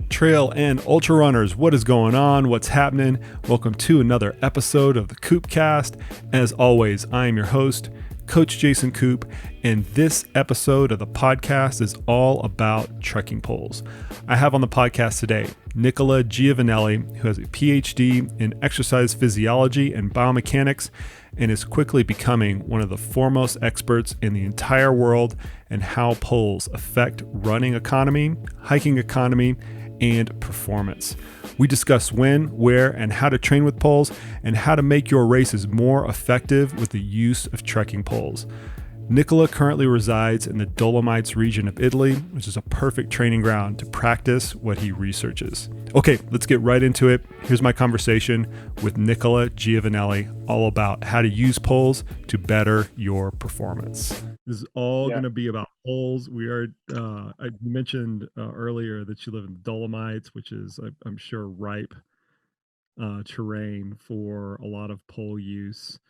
Trail and ultra runners, what is going on? What's happening? Welcome to another episode of the Koopcast. As always, I am your host, Coach Jason Koop, and this episode of the podcast is all about trekking poles. I have on the podcast today Nicola Giovanelli, who has a PhD in exercise physiology and biomechanics and is quickly becoming one of the foremost experts in the entire world and how poles affect running economy, hiking economy, and performance. We discuss when, where, and how to train with poles and how to make your races more effective with the use of trekking poles. Nicola currently resides in the Dolomites region of Italy, which is a perfect training ground to practice what he researches. Okay, let's get right into it. Here's my conversation with Nicola Giovanelli, all about how to use poles to better your performance. This is all going to be about poles. We are, I mentioned earlier that you live in the Dolomites, which is, I'm sure, ripe terrain for a lot of pole use.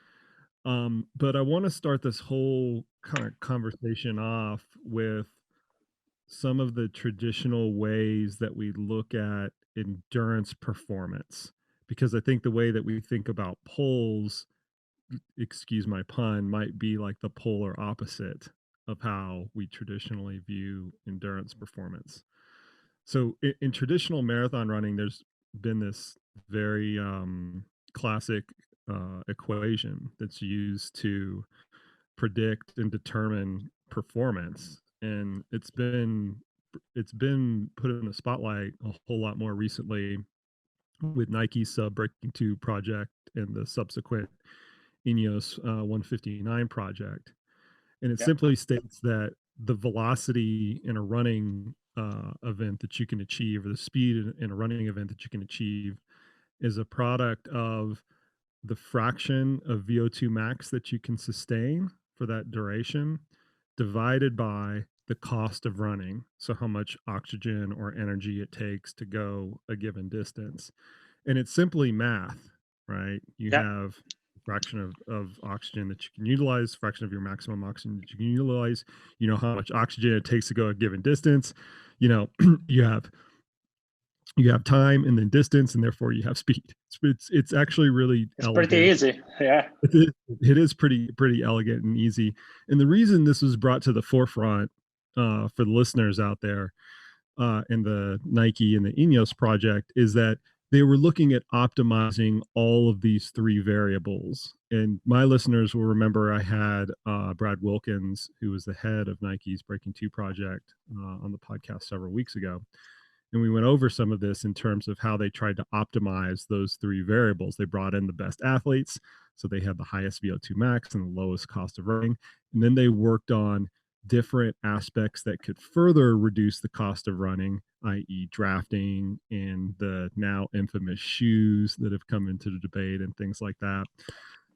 But I want to start this whole kind of conversation off with some of the traditional ways that we look at endurance performance, because I think the way that we think about poles, excuse my pun, might be like the polar opposite of how we traditionally view endurance performance. So in traditional marathon running, there's been this very classic equation that's used to predict and determine performance, and it's been put in the spotlight a whole lot more recently with Nike's Breaking 2 project and the subsequent Ineos 159 project. And it simply states that the velocity in a running event that you can achieve, or the speed in a running event that you can achieve, is a product of the fraction of VO2 max that you can sustain for that duration divided by the cost of running. So how much oxygen or energy it takes to go a given distance. And it's simply math, right? You have a fraction of oxygen that you can utilize, fraction of your maximum oxygen that you can utilize. You know how much oxygen it takes to go a given distance. You know, you have time and then distance, and therefore you have speed. It's actually really elegant. Pretty easy. Yeah, it is pretty elegant and easy. And the reason this was brought to the forefront for the listeners out there in the Nike and the Ineos project is that they were looking at optimizing all of these three variables. And my listeners will remember I had Brad Wilkins, who was the head of Nike's Breaking 2 project, on the podcast several weeks ago. And we went over some of this in terms of how they tried to optimize those three variables. They brought in the best athletes, so they had the highest VO2 max and the lowest cost of running. And then they worked on different aspects that could further reduce the cost of running, i.e. drafting and the now infamous shoes that have come into the debate and things like that.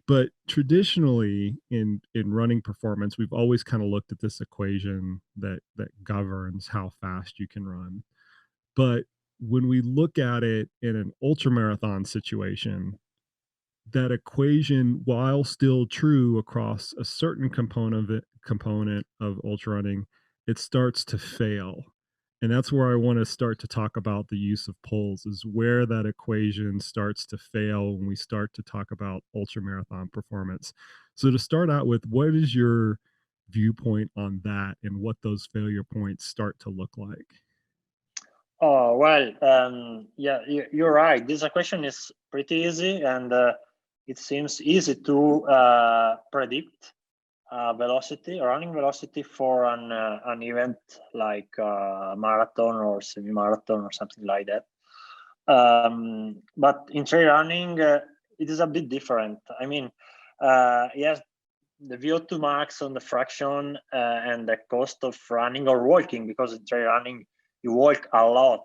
But traditionally in running performance, we've always kind of looked at this equation that governs how fast you can run. But when we look at it in an ultramarathon situation, that equation, while still true across a certain component of ultra running, it starts to fail. And that's where I want to start to talk about the use of poles, is where that equation starts to fail when we start to talk about ultramarathon performance. So to start out with, what is your viewpoint on that and what those failure points start to look like? Oh, well, yeah, you're right. This equation is pretty easy, and it seems easy to predict running velocity for an event like marathon or semi-marathon or something like that. But in trail running, it is a bit different. I mean, yes, the VO2 max on the fraction and the cost of running or walking, because in trail running, you walk a lot.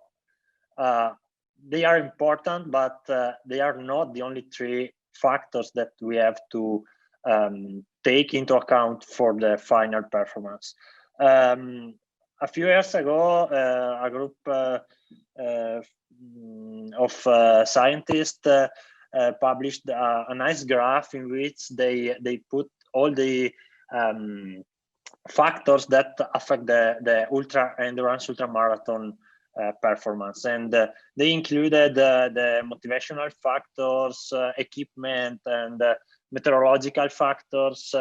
They are important, but they are not the only three factors that we have to take into account for the final performance. A few years ago, a group of scientists published a nice graph in which they put all the factors that affect the ultra endurance ultramarathon performance. And they included the motivational factors, equipment, and meteorological factors,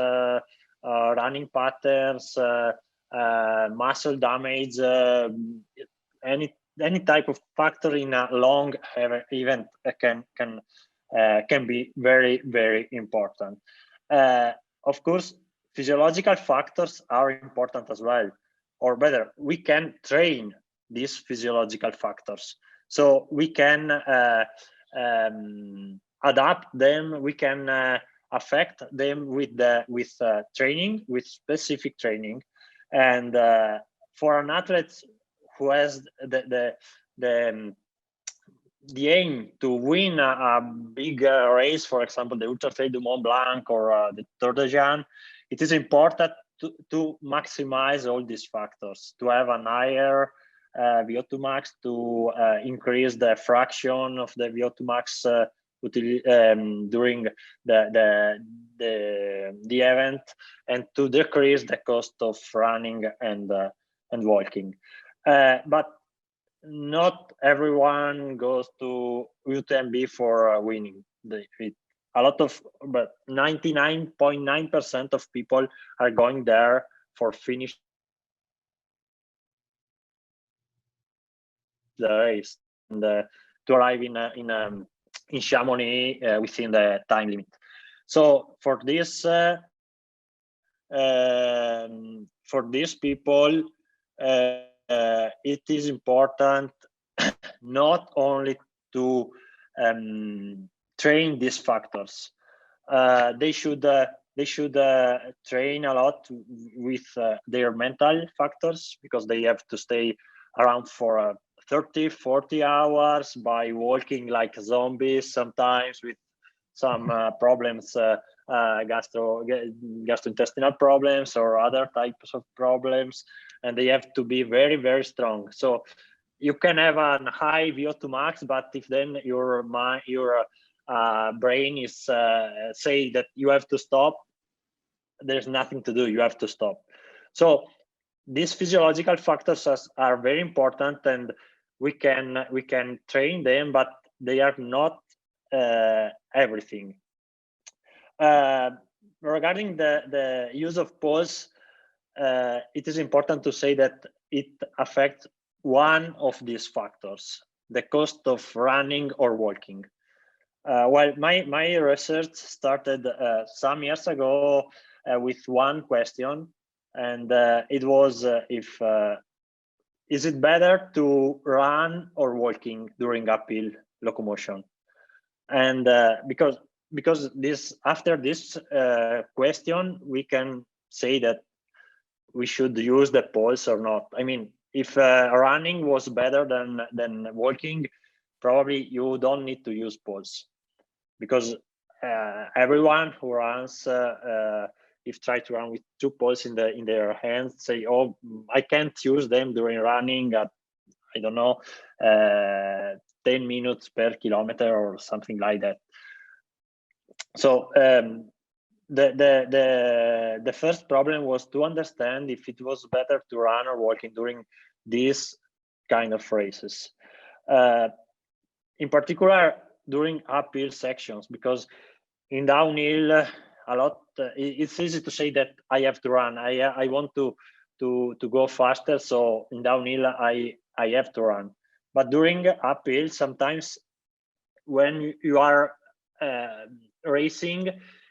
running patterns, muscle damage, any type of factor in a long event can be very, very important. Of course, physiological factors are important as well, or better, we can train these physiological factors. So we can adapt them, we can affect them with training, with specific training. And for an athlete who has the aim to win a big race, for example, the Ultra Trail du Mont Blanc or the Tour de Jeanne, it is important to maximize all these factors, to have an higher VO2 max, to increase the fraction of the VO2 max during the event, and to decrease the cost of running and walking. But not everyone goes to UTMB for winning. A lot of, but 99.9% of people are going there for finish the race and to arrive in Chamonix within the time limit. So for these people, it is important not only to train these factors. They should train a lot with their mental factors, because they have to stay around for 30-40 hours by walking like zombies, sometimes with some problems, gastrointestinal problems or other types of problems, and they have to be very, very strong. So you can have a high VO2 max, but if then your brain is say that you have to stop, there's nothing to do, you have to stop. So these physiological factors are very important, and we can train them, but they are not everything. Regarding the use of pause, it is important to say that it affects one of these factors, the cost of running or walking. Well, my research started some years ago with one question, and it was is it better to run or walking during uphill locomotion? And because after this question, we can say that we should use the pulse or not. I mean, if running was better than walking, probably you don't need to use pulse, because everyone who runs, if try to run with two pulse in their hands, say, oh, I can't use them during running at, I don't know, 10 minutes per kilometer or something like that. So the first problem was to understand if it was better to run or walking during these kind of races. In particular, during uphill sections, because in downhill, a lot, it's easy to say that I have to run. I want to go faster, so in downhill I have to run. But during uphill, sometimes when you are racing,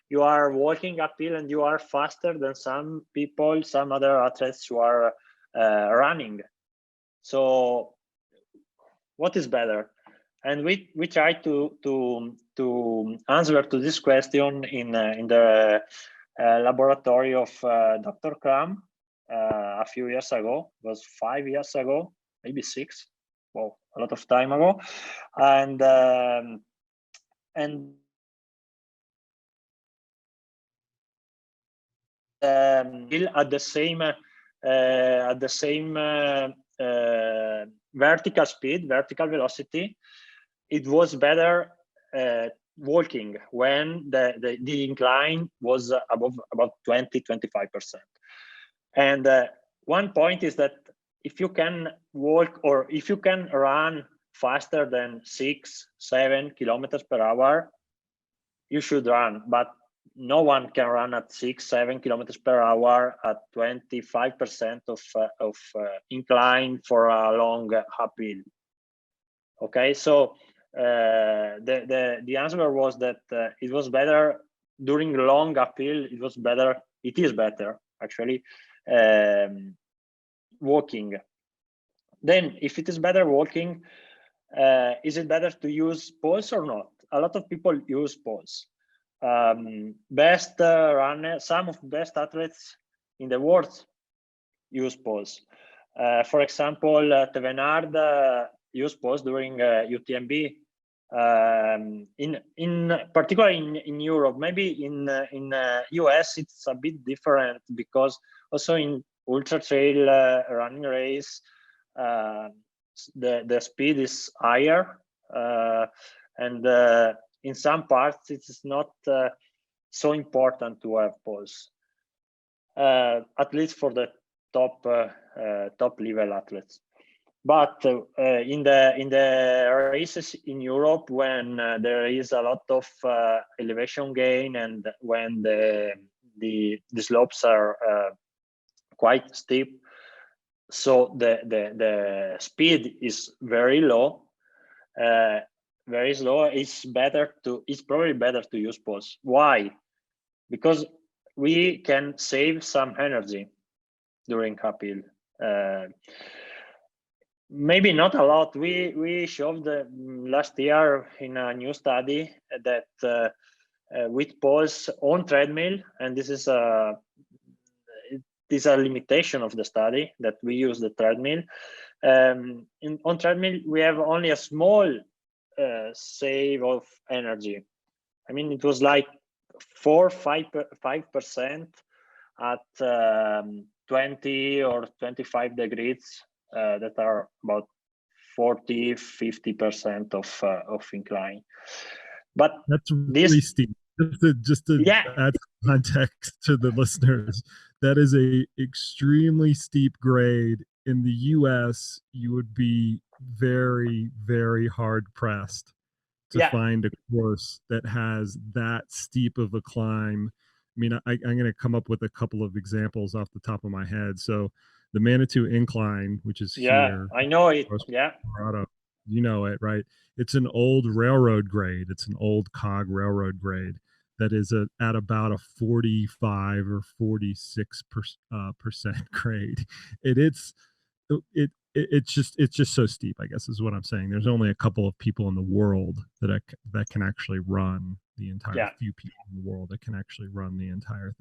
you are walking uphill and you are faster than some people, some other athletes who are running. So what is better? And we try to answer to this question in the laboratory of Dr. Cram a few years ago. It was 5 years ago, maybe 6. Well, a lot of time ago, and at the same vertical speed, vertical velocity, it was better walking when the incline was above about 20-25%. And one point is that if you can walk or if you can run faster than 6-7 kilometers per hour, you should run. But no one can run at 6-7 kilometers per hour at 25% of incline for a long uphill. Okay, so the answer was that it was better during long uphill. It is better actually walking. Then, if it is better walking, is it better to use pulse or not? A lot of people use pulse. Best runner, some of best athletes in the world use pulse. For example, Tevenard used pulse during UTMB. In particular in Europe, maybe in US it's a bit different, because also in ultra trail running race the speed is higher, and in some parts it is not so important to have pulse, at least for the top level athletes. But in the races in Europe, when there is a lot of elevation gain, and when the slopes are quite steep, so the speed is very low, very slow. It's probably better to use pulse. Why? Because we can save some energy during uphill. Maybe not a lot. We showed last year in a new study that with pulse on treadmill, and this is a limitation of the study, that we use the treadmill. On treadmill, we have only a small save of energy. I mean, it was like 4-5% at 20 or 25 degrees. That are about 40-50% of incline. But that's really steep. Just to add context to the listeners, that is a extremely steep grade. In the US, you would be very, very hard pressed to find a course that has that steep of a climb. I mean, I'm going to come up with a couple of examples off the top of my head. So the Manitou Incline, which is here. I know it. Colorado. You know it, right? It's an old railroad grade. It's an old cog railroad grade that is at about a 45 or 46% grade. It's just so steep, I guess, is what I'm saying. There's only a couple of people in the world that can actually run the entire few people in the world that can actually run the entire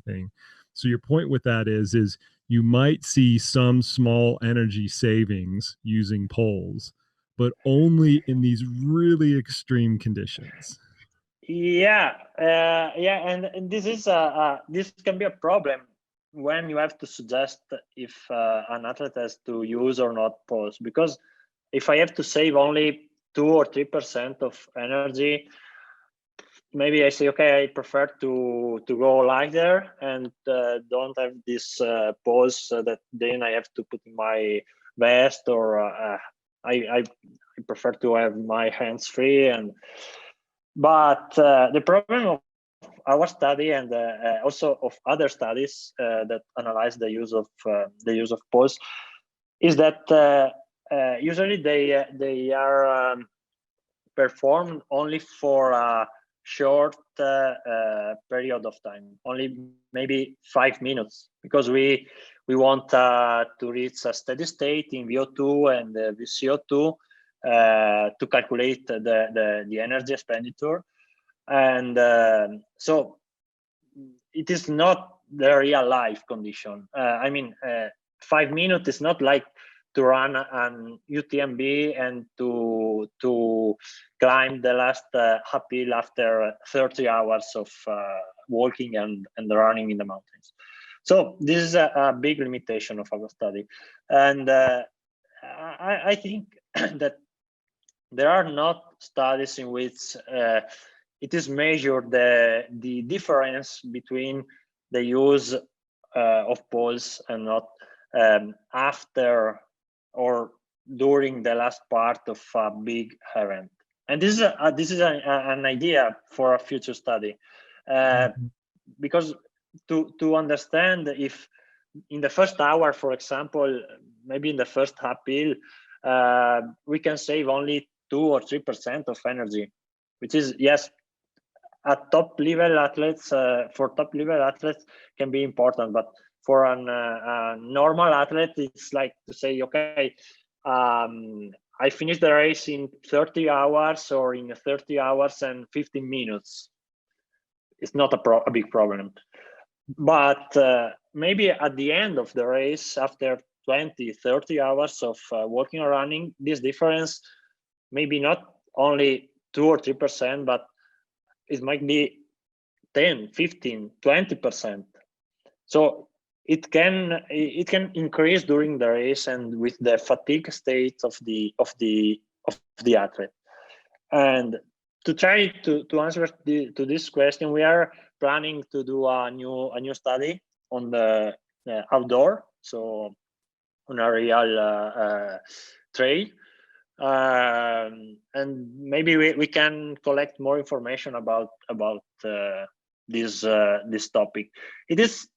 thing. So your point with that is you might see some small energy savings using poles, but only in these really extreme conditions. And this is this can be a problem when you have to suggest if an athlete has to use or not pulse, because if I have to save only 2 or 3% of energy, maybe I say, okay, I prefer to go lighter and don't have this pulse that then I have to put in my vest, or I prefer to have my hands free. But the problem of our study, and also of other studies that analyze the use of pulse, is that usually they are performed only for a short period of time, only maybe 5 minutes, because we want to reach a steady state in VO2 and VCO2 to calculate the energy expenditure. And so it is not the real life condition. 5 minutes is not like to run an UTMB and to climb the last uphill after 30 hours of walking and running in the mountains. So this is a big limitation of our study. And I think that there are not studies in which it is measured the difference between the use of pulse and not. after or during the last part of a big event. And this is an idea for a future study, because to understand if in the first hour, for example, maybe in the first uphill, we can save only 2 or 3% of energy, which is, yes, at top level athletes, for top level athletes can be important, but for a normal athlete, it's like to say, okay, I finished the race in 30 hours or in 30 hours and 15 minutes. It's not a big problem. But maybe at the end of the race, after 20, 30 hours of walking or running, this difference maybe not only 2 or 3%, but it might be 10, 15, 20%. So it can increase during the race and with the fatigue state of the athlete. And to try to answer to this question, we are planning to do a new study on the outdoor, so on a real trail, and maybe we can collect more information about this topic. It is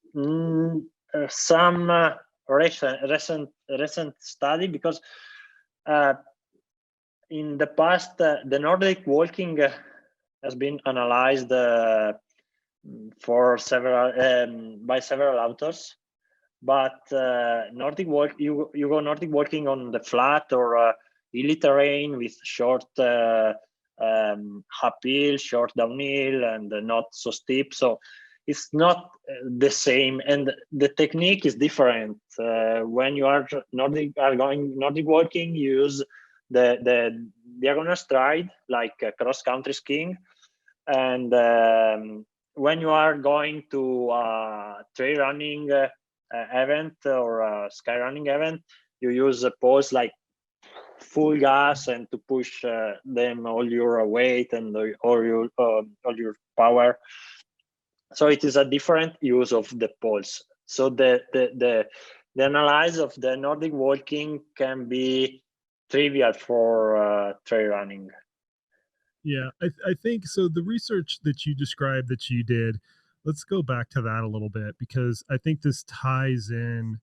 some recent study, because in the past the Nordic walking has been analyzed for several by several authors, but Nordic walk you go Nordic walking on the flat or hilly terrain with short uphill, short downhill, and not so steep. So it's not the same, and the technique is different. When you are going Nordic walking, you use the diagonal stride like cross country skiing, and when you are going to trail running event or sky running event, you use a pose like full gas and to push them all your weight and all your power. So it is a different use of the poles. So the analysis of the Nordic walking can be trivial for trail running. Yeah, I think so. The research that you described that you did, let's go back to that a little bit, because I think this ties in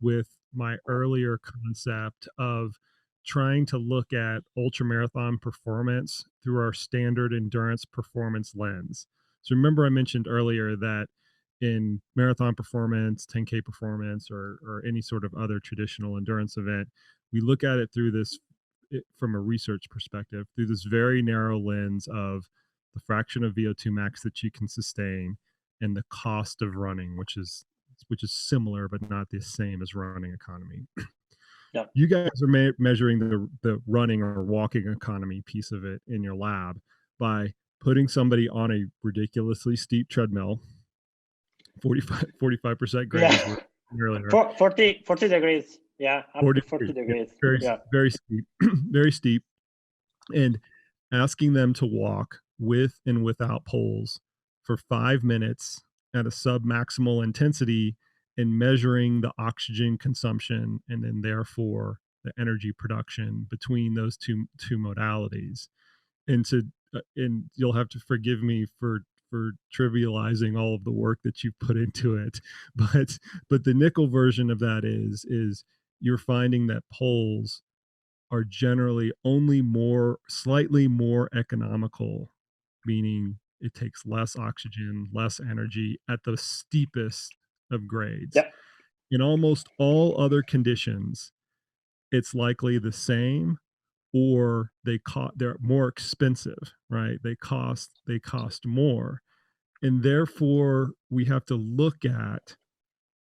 with my earlier concept of trying to look at ultramarathon performance through our standard endurance performance lens. So remember I mentioned earlier that in marathon performance, 10K performance, or any sort of other traditional endurance event, we look at it through this, from a research perspective, through this very narrow lens of the fraction of VO2 max that you can sustain and the cost of running, which is similar but not the same as running economy. Yeah. You guys are measuring the running or walking economy piece of it in your lab by putting somebody on a ridiculously steep treadmill, 45% grades. Yeah. Earlier. 40 degrees. Yeah, up 40 to 40 degrees. Yeah, very steep, very steep. And asking them to walk with and without poles for 5 minutes at a sub-maximal intensity, and measuring the oxygen consumption and then therefore the energy production between those two modalities. And and you'll have to forgive me for trivializing all of the work that you put into it, but the nickel version of that is you're finding that poles are generally only slightly more economical, meaning it takes less oxygen, less energy at the steepest of grades. Yeah. In almost all other conditions, it's likely the same, or they're more expensive, right? They cost more. And therefore we have to look at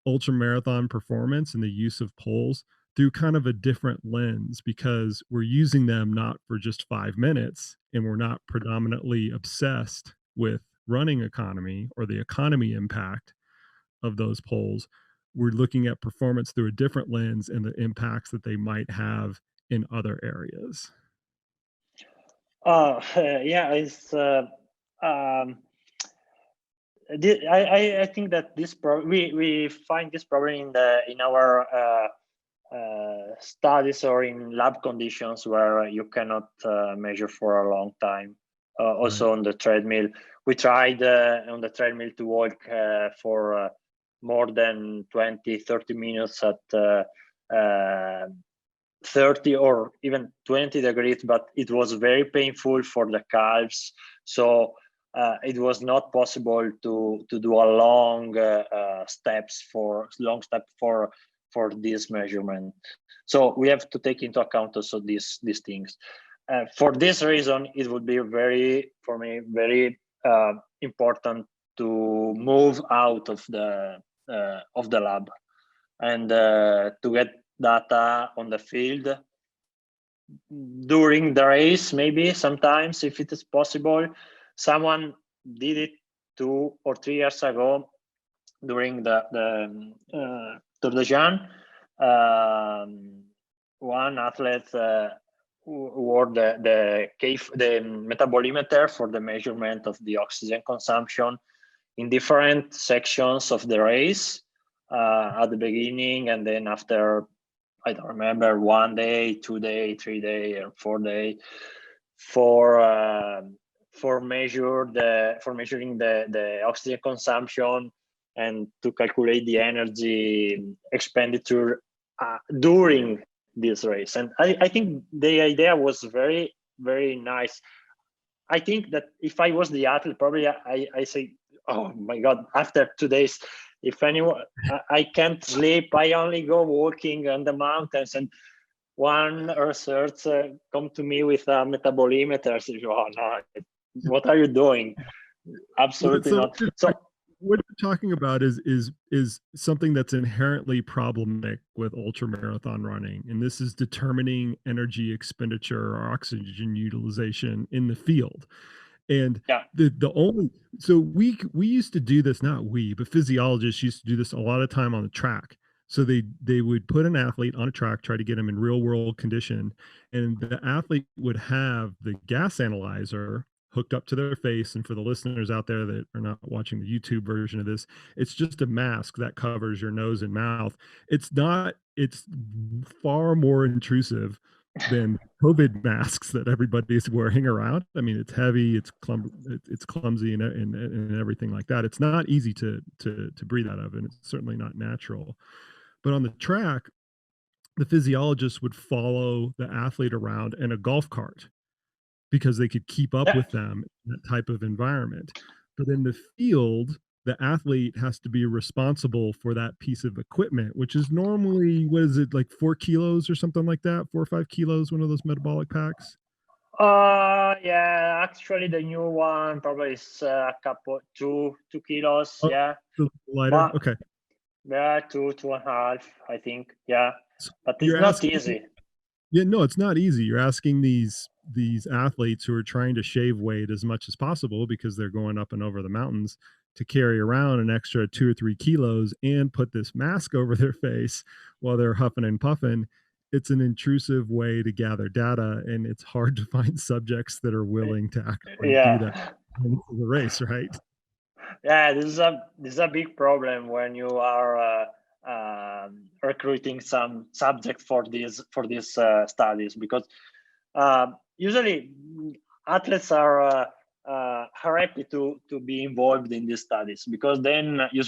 ultramarathon performance and the use of poles through kind of a different lens, because we're using them not for just 5 minutes, and we're not predominantly obsessed with running economy or the economy impact of those poles. We're looking at performance through a different lens and the impacts that they might have in other areas. Yeah, it's I think that we find this problem in our studies or in lab conditions where you cannot measure for a long time. Also on the treadmill, we tried on the treadmill to walk for more than 20-30 minutes at 30 or even 20 degrees, but it was very painful for the calves. So it was not possible to do a long step for this measurement. So we have to take into account also these things. For this reason, it would be very important to move out of the lab and to get data on the field during the race. Maybe sometimes, if it is possible. Someone did it 2 or 3 years ago during the Tour de Jean. One athlete wore the metabolimeter for the measurement of the oxygen consumption in different sections of the race, at the beginning, and then after, I don't remember, 1 day, 2 day, 3 day, or 4 day, for measuring the oxygen consumption and to calculate the energy expenditure during this race. And I think the idea was very, very nice. I think that if I was the athlete, probably I say, oh my God, after 2 days, if anyone, I can't sleep, I only go walking on the mountains. And one researcher come to me with a metabolimeter. Says, oh no, what are you doing? Absolutely not. So what you're talking about is something that's inherently problematic with ultramarathon running, and this is determining energy expenditure or oxygen utilization in the field. And the only, so we used to do this, not we, but physiologists used to do this a lot of time on the track. So they would put an athlete on a track, try to get him in real world condition, and the athlete would have the gas analyzer hooked up to their face. And for the listeners out there that are not watching the YouTube version of this, it's just a mask that covers your nose and mouth. It's far more intrusive than COVID masks that everybody's wearing around. I mean, it's heavy, it's clumsy and everything like that. It's not easy to breathe out of, and it's certainly not natural. But on the track, the physiologist would follow the athlete around in a golf cart because they could keep up with them in that type of environment. But in the field, the athlete has to be responsible for that piece of equipment, which is normally, what is it, like 4 kilos or something like that? 4 or 5 kilos, one of those metabolic packs? Yeah, actually the new one probably is a couple, 2 kilos. Oh, yeah. Lighter. But, okay. Yeah, 2.5, I think. Yeah. But it's not easy. Yeah, no, it's not easy. You're asking these athletes who are trying to shave weight as much as possible because they're going up and over the mountains to carry around an extra 2 or 3 kilos and put this mask over their face while they're huffing and puffing. It's an intrusive way to gather data, and it's hard to find subjects that are willing to actually do that in the race, right? Yeah, this is a big problem when you are recruiting some subjects for these studies, because usually athletes are happy to be involved in these studies, because then you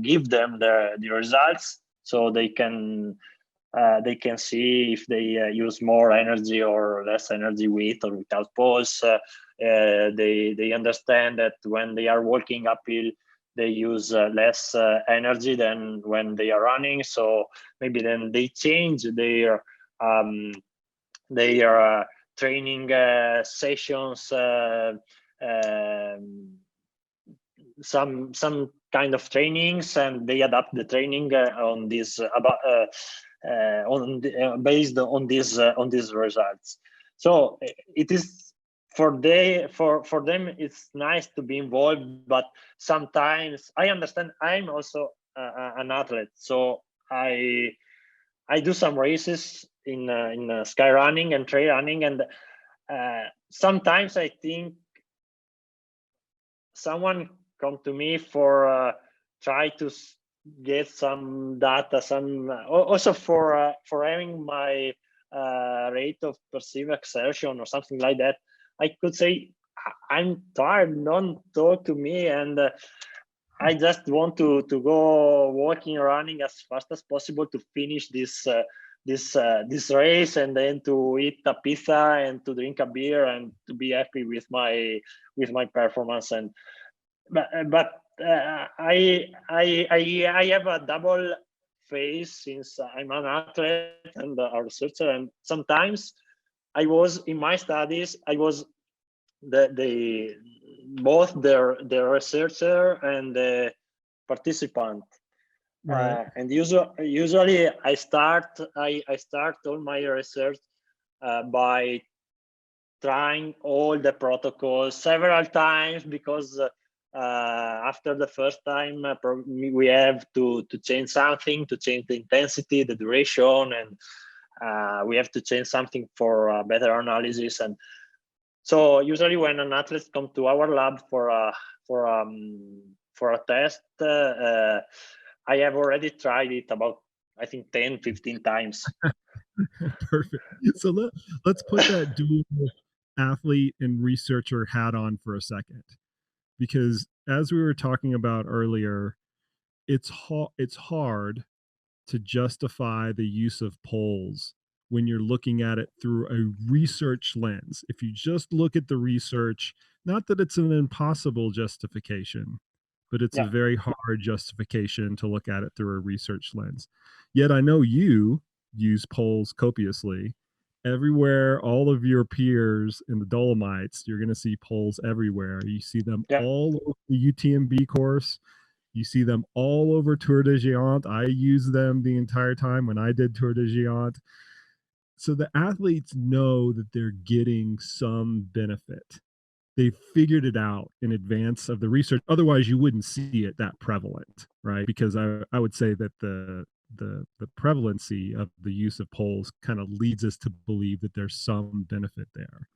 give them the results, so they can see if they use more energy or less energy with or without pause. They understand that when they are walking uphill, they use less energy than when they are running. So maybe then they change their training sessions, some kind of trainings, and they adapt the training on this based on these results. So it is for them it's nice to be involved, but sometimes I understand. I'm also an athlete, so I do some races in sky running and trail running, and sometimes I think someone come to me for try to get some data, also for having my rate of perceived exertion or something like that. I could say, I'm tired, don't talk to me, and I just want to go walking, running as fast as possible to finish this race, and then to eat a pizza and to drink a beer and to be happy with my performance. And but I have a double phase, since I'm an athlete and a researcher, and sometimes I was in my studies, I was both the researcher and the participant. Right. And usually I start all my research by trying all the protocols several times, because after the first time we have to change something, to change the intensity, the duration, and we have to change something for better analysis. And so usually when an athlete comes to our lab for a test, I have already tried it about, I think, 10, 15 times. Perfect. So let's put that dual athlete and researcher hat on for a second, because as we were talking about earlier, it's hard to justify the use of polls when you're looking at it through a research lens. If you just look at the research, not that it's an impossible justification, but it's a very hard justification to look at it through a research lens. Yet I know you use polls copiously. Everywhere, all of your peers in the Dolomites, you're going to see polls everywhere. You see them all over the UTMB course. You see them all over Tour de Géant. I used them the entire time when I did Tour de Géant. So the athletes know that they're getting some benefit. They figured it out in advance of the research. Otherwise, you wouldn't see it that prevalent, right? Because I would say that the prevalency of the use of polls kind of leads us to believe that there's some benefit there.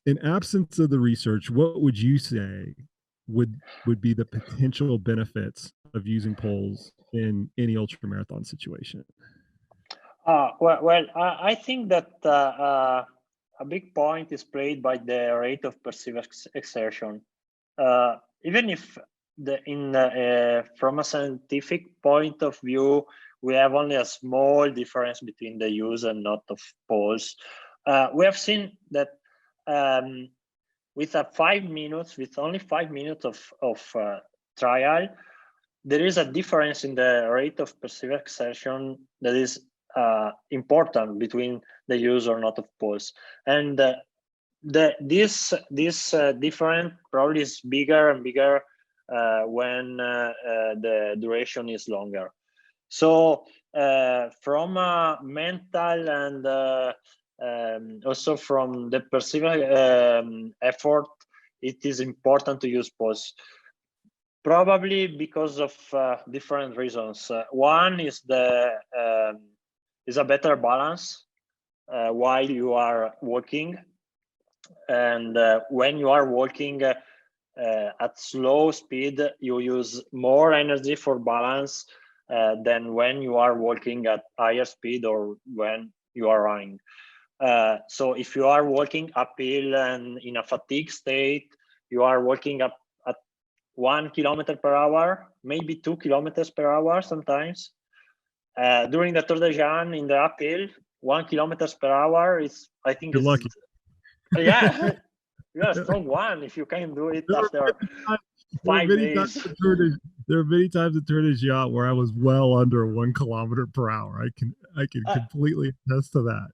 In absence of the research, what would you say would be the potential benefits of using polls in any ultramarathon situation? Well, I think that a big point is played by the rate of perceived exertion. Even if from a scientific point of view, we have only a small difference between the use and not of polls. We have seen that with only 5 minutes of trial, there is a difference in the rate of perceived exertion that is important between the use or not of polls. And this difference probably is bigger and bigger when the duration is longer. So from a mental and also from the perceived effort, it is important to use polls. Probably because of different reasons. One is is a better balance while you are walking, and when you are walking at slow speed, you use more energy for balance than when you are walking at higher speed or when you are running. So if you are walking uphill and in a fatigue state, you are walking up at 1 kilometer per hour, maybe 2 kilometers per hour sometimes. During the Tour de Géant in the uphill, 1 kilometers per hour is, I think, you're lucky. Yeah, you're a strong one if you can do it after 5 days. There are many times in Tour de Géant where I was well under 1 kilometer per hour. I can completely attest to that.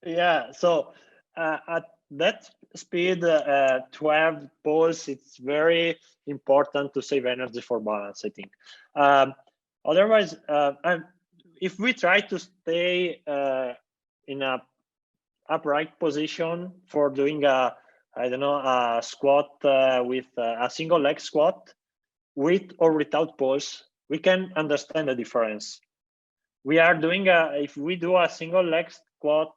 Yeah, so at that speed, 12 poles, it's very important to save energy for balance, I think. Otherwise, if we try to stay in a upright position for doing a squat with a single leg squat, with or without poles, we can understand the difference. We are doing if we do a single leg squat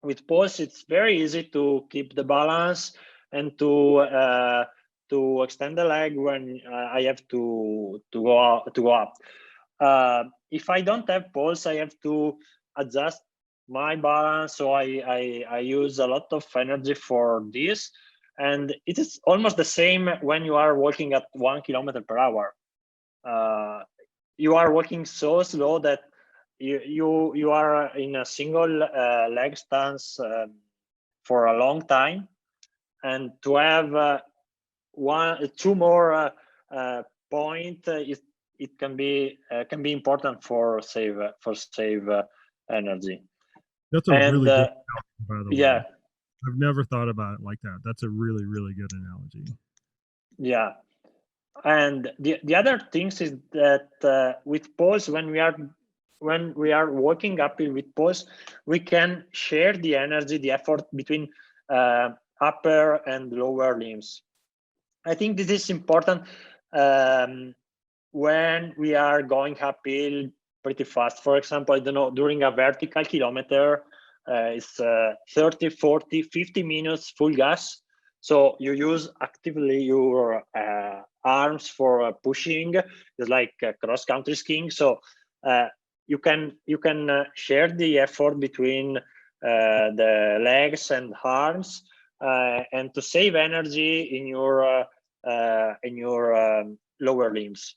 with poles, it's very easy to keep the balance and to to extend the leg when I have to go up. If I don't have pulse, I have to adjust my balance. So I use a lot of energy for this. And it is almost the same when you are walking at 1 kilometer per hour. You are walking so slow that you are in a single leg stance for a long time, and to have two more point, it can be important for save energy. That's a really good analogy, by the yeah way. I've never thought about it like that. That's a really, really good analogy. yeah and the other things is that with pulse, when we are walking uphill with pulse, we can share the energy, the effort between upper and lower limbs. I think this is important when we are going uphill pretty fast. For example, I don't know, during a vertical kilometer, it's 30, 40, 50 minutes full gas. So you use actively your arms for pushing. It's like cross-country skiing. So you can share the effort between the legs and arms, and to save energy in your lower limbs.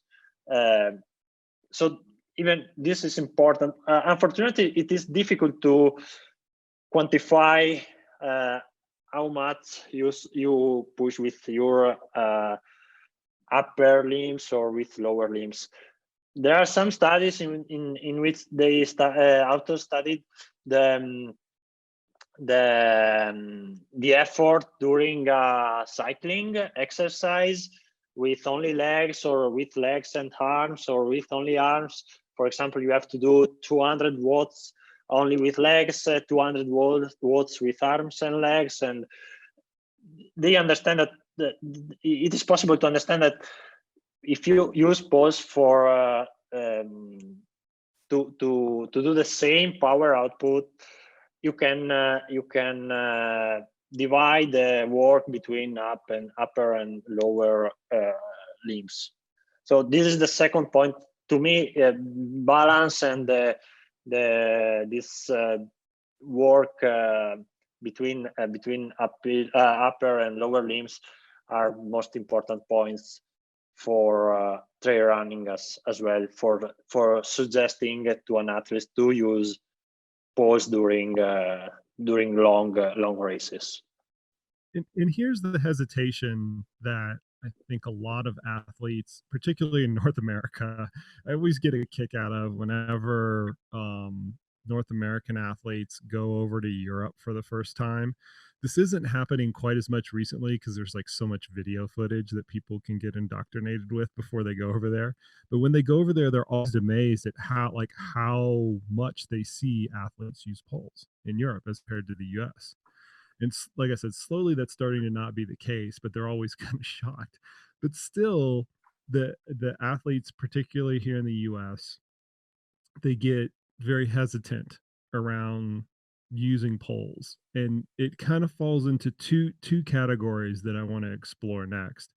So even this is important. Unfortunately, it is difficult to quantify how much you push with your upper limbs or with lower limbs. There are some studies in which they authors studied the effort during cycling exercise with only legs, or with legs and arms, or with only arms. For example, you have to do 200 watts only with legs, 200 watts with arms and legs, and they understand that it is possible to understand that if you use pulse for to do the same power output, you can divide the work between upper and lower limbs. So this is the second point to me. Balance and this work between upper and lower limbs are most important points for trail running as well, for suggesting to an athlete to use pause during long races. And here's the hesitation that I think a lot of athletes, particularly in North America, I always get a kick out of whenever North American athletes go over to Europe for the first time. This isn't happening quite as much recently because there's like so much video footage that people can get indoctrinated with before they go over there. But when they go over there, they're always amazed at how much they see athletes use poles in Europe as compared to the US. And like I said, slowly that's starting to not be the case, but they're always kind of shocked. But still, the athletes, particularly here in the US, they get very hesitant around using poles. And it kind of falls into two categories that I want to explore next.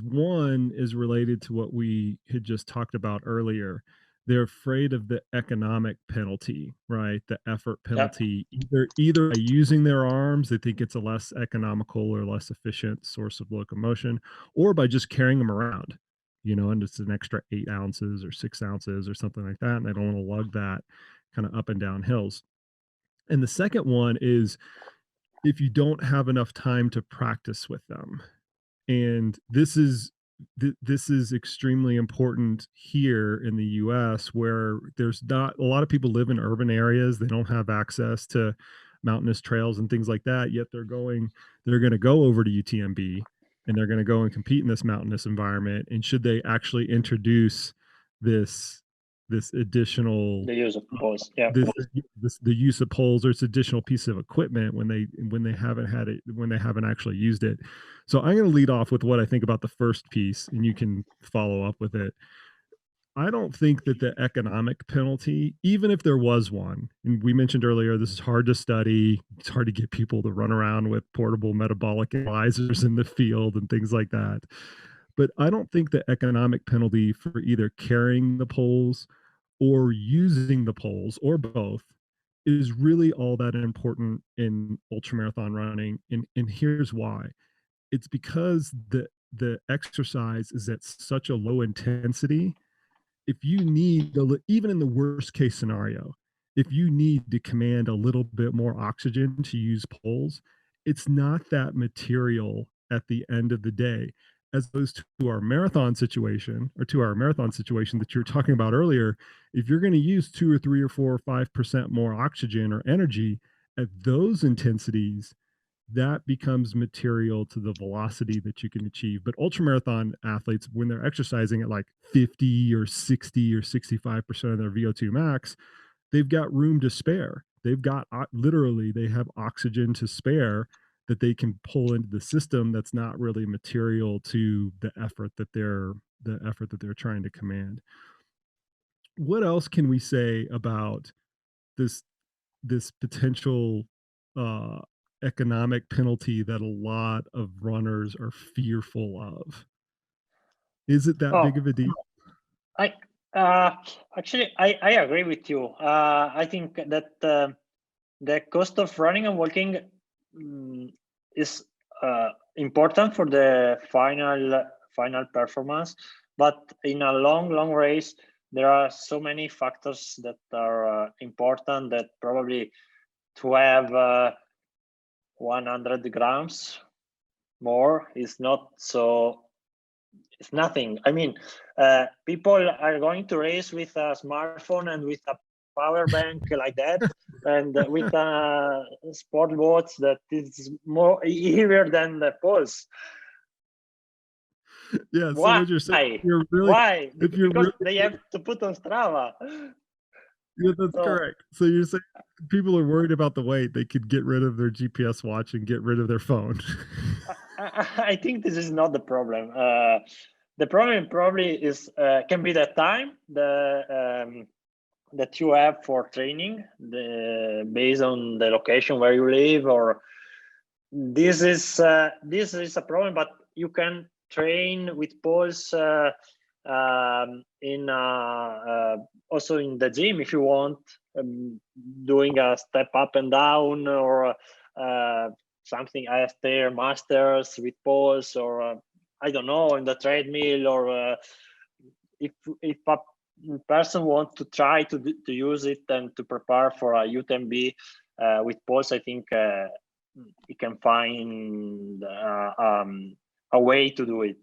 One is related to what we had just talked about earlier. They're afraid of the economic penalty, right? The effort penalty. Yep. Either by using their arms, they think it's a less economical or less efficient source of locomotion, or by just carrying them around, and it's an extra 8 ounces or 6 ounces or something like that. And they don't want to lug that kind of up and down hills. And the second one is if you don't have enough time to practice with them. And this is extremely important here in the US, where there's not a lot of people live in urban areas. They don't have access to mountainous trails and things like that, yet they're going to go over to UTMB and they're going to go and compete in this mountainous environment. And should they actually introduce this additional the use of poles, the use of poles, or it's additional piece of equipment when they haven't actually used it. So I'm going to lead off with what I think about the first piece, and you can follow up with it. I don't think that the economic penalty, even if there was one, and we mentioned earlier, this is hard to study. It's hard to get people to run around with portable metabolic analyzers in the field and things like that. But I don't think the economic penalty for either carrying the poles or using the poles or both is really all that important in ultramarathon running. And here's why. It's because the exercise is at such a low intensity. If you need even in the worst case scenario, if you need to command a little bit more oxygen to use poles, it's not that material at the end of the day, as opposed to our marathon situation or to our marathon situation that you were talking about earlier. If you're going to use 2 or 3 or 4 or 5% more oxygen or energy at those intensities, that becomes material to the velocity that you can achieve. But ultramarathon athletes, when they're exercising at like 50 or 60 or 65% of their VO2 max, they've got room to spare. They've got literally, they have oxygen to spare that they can pull into the system that's not really material to the effort that they're trying to command. What else can we say about this this potential uh, economic penalty that a lot of runners are fearful of? Is it that big Oh, of a deal? I uh, actually I agree with you. I think that the cost of running and walking is important for the final performance, but in a long race, there are so many factors that are important that probably to have 100 grams more is not so, it's nothing. I mean, people are going to race with a smartphone and with a power bank like that, and with sport watch that is more heavier than the poles. Yeah. So Why? what you're saying, you're really, Why? if you're Because really, they have to put on Strava. yeah, that's So correct. So you're saying people are worried about the weight, they could get rid of their GPS watch and get rid of their phone. I think this is not the problem. The problem probably is can be the time that you have for training, based on the location where you live, or this is a problem. But you can train with poles in also in the gym if you want, doing a step up and down, or something as their masters with poles, or I don't know, in the treadmill, or if a person wants to try to use it and to prepare for a UTMB with poles, I think you can find a way to do it.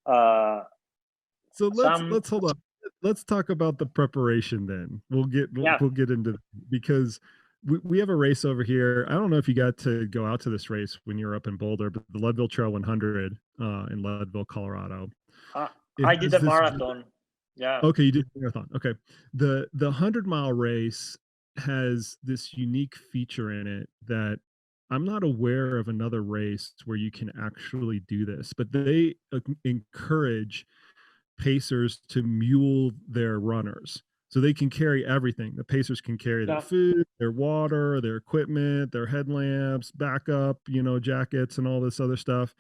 So Some let's hold on. Let's talk about the preparation then. Yeah. We'll get into because we have a race over here. I don't know if you got to go out to this race when you were up in Boulder, but the Leadville Trail 100 in Leadville, Colorado. It I did has a this. marathon. Yeah. Okay, you did a marathon. Okay, the 100-mile race has this unique feature in it that I'm not aware of another race where you can actually do this, but they encourage pacers to mule their runners so they can carry everything. The pacers can carry their Yeah. food, their water, their equipment, their headlamps, backup, jackets, and all this other stuff.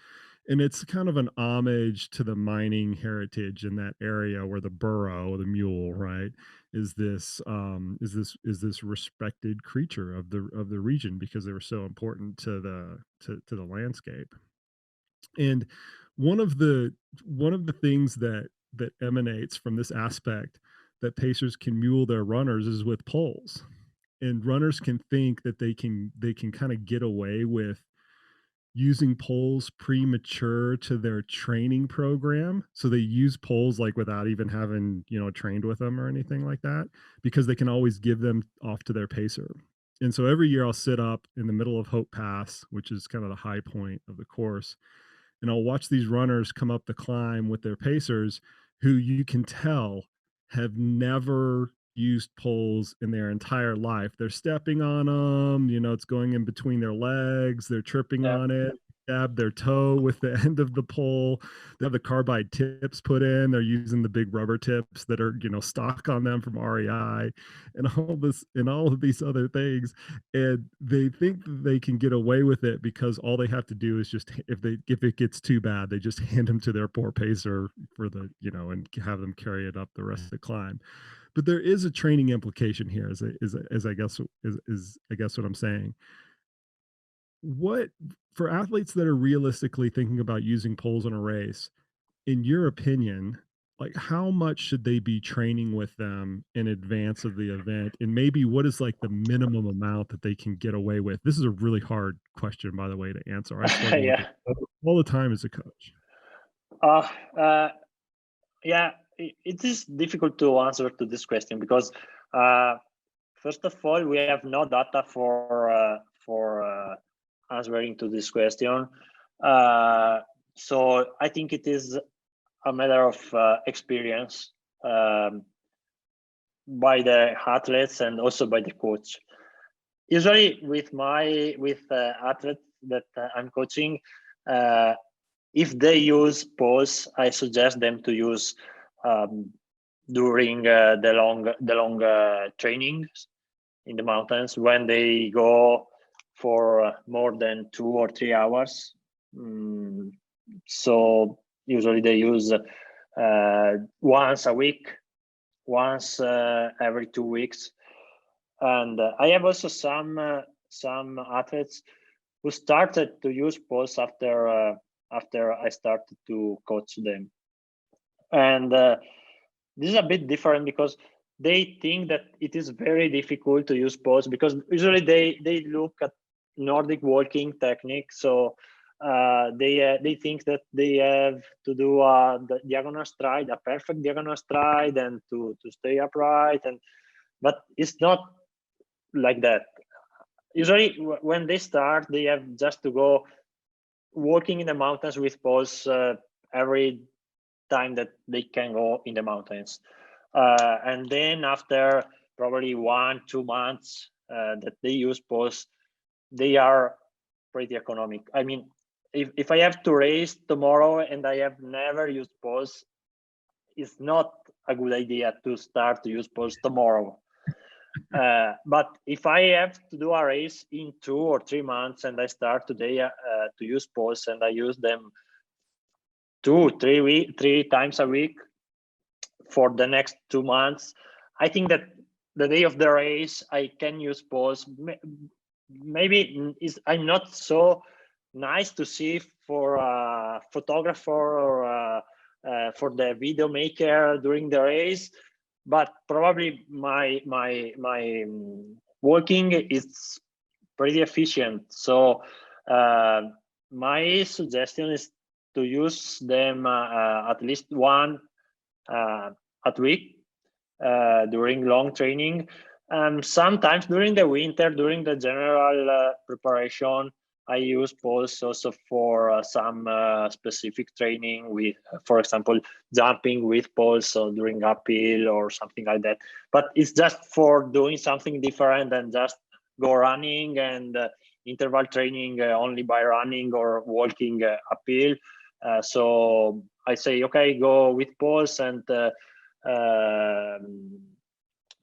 And it's kind of an homage to the mining heritage in that area where the burro, the mule, right, is this respected creature of the region because they were so important to the landscape. And one of the things that emanates from this aspect that pacers can mule their runners is with poles. And runners can think that they can kind of get away with using poles premature to their training program. So they use poles like without even having, trained with them or anything like that, because they can always give them off to their pacer. And so every year I'll sit up in the middle of Hope Pass, which is kind of the high point of the course, and I'll watch these runners come up the climb with their pacers who you can tell have never used poles in their entire life. They're stepping on them, it's going in between their legs, they're tripping Yeah. on it. stab their toe with the end of the pole. They have the carbide tips put in. They're using the big rubber tips that are, stock on them from REI and all of these other things. And they think that they can get away with it because all they have to do is just, if it gets too bad, they just hand them to their poor pacer and have them carry it up the rest of the climb. But there is a training implication here, as I guess what I'm saying. What, for athletes that are realistically thinking about using poles in a race, in your opinion, like how much should they be training with them in advance of the event? And maybe what is like the minimum amount that they can get away with? This is a really hard question, by the way, to answer. I struggle with Yeah. it all the time as a coach. Yeah, it is difficult to answer to this question because first of all, we have no data for answering to this question. So I think it is a matter of experience by the athletes and also by the coach. Usually, with athletes that I'm coaching, if they use poles, I suggest them to use during the long trainings in the mountains when they go for more than 2 or 3 hours. So usually they use once a week, once every 2 weeks. And I have also some athletes who started to use poles after I started to coach them. And this is a bit different because they think that it is very difficult to use poles because usually they look at Nordic walking technique. So they think that they have to do the diagonal stride, a perfect diagonal stride, and to stay upright. But it's not like that. Usually when they start, they have just to go walking in the mountains with poles every time that they can go in the mountains. And then after probably 1-2 months that they use poles, they are pretty economic. I mean, if I have to race tomorrow and I have never used poles, it's not a good idea to start to use poles tomorrow. But if I have to do a race in 2 or 3 months and I start today to use poles and I use them 3 times a week for the next 2 months, I think that the day of the race I can use poles. Maybe I'm not so nice to see for a photographer or for the video maker during the race, but probably my working is pretty efficient. So my suggestion is to use them at least one at week during long training. Sometimes during the winter, during the general preparation, I use poles also for some specific training with, for example, jumping with poles, so during uphill or something like that. But it's just for doing something different than just go running and interval training only by running or walking uphill. So I say, okay, go with poles and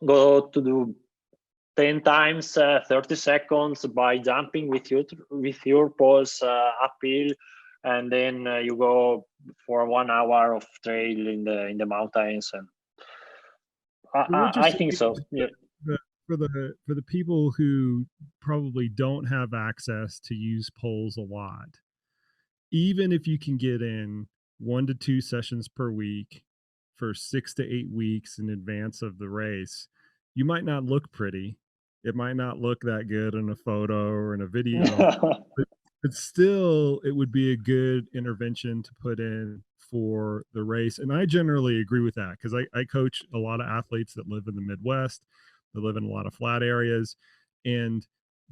go to do 10 times 30 seconds by jumping with your poles uphill, and then you go for 1 hour of trail in the mountains. And I think so. Yeah. For the people who probably don't have access to use poles a lot, even if you can get in 1 to 2 sessions per week for 6 to 8 weeks in advance of the race, you might not look pretty. It might not look that good in a photo or in a video, but still it would be a good intervention to put in for the race. And I generally agree with that because I coach a lot of athletes that live in the Midwest, that live in a lot of flat areas, and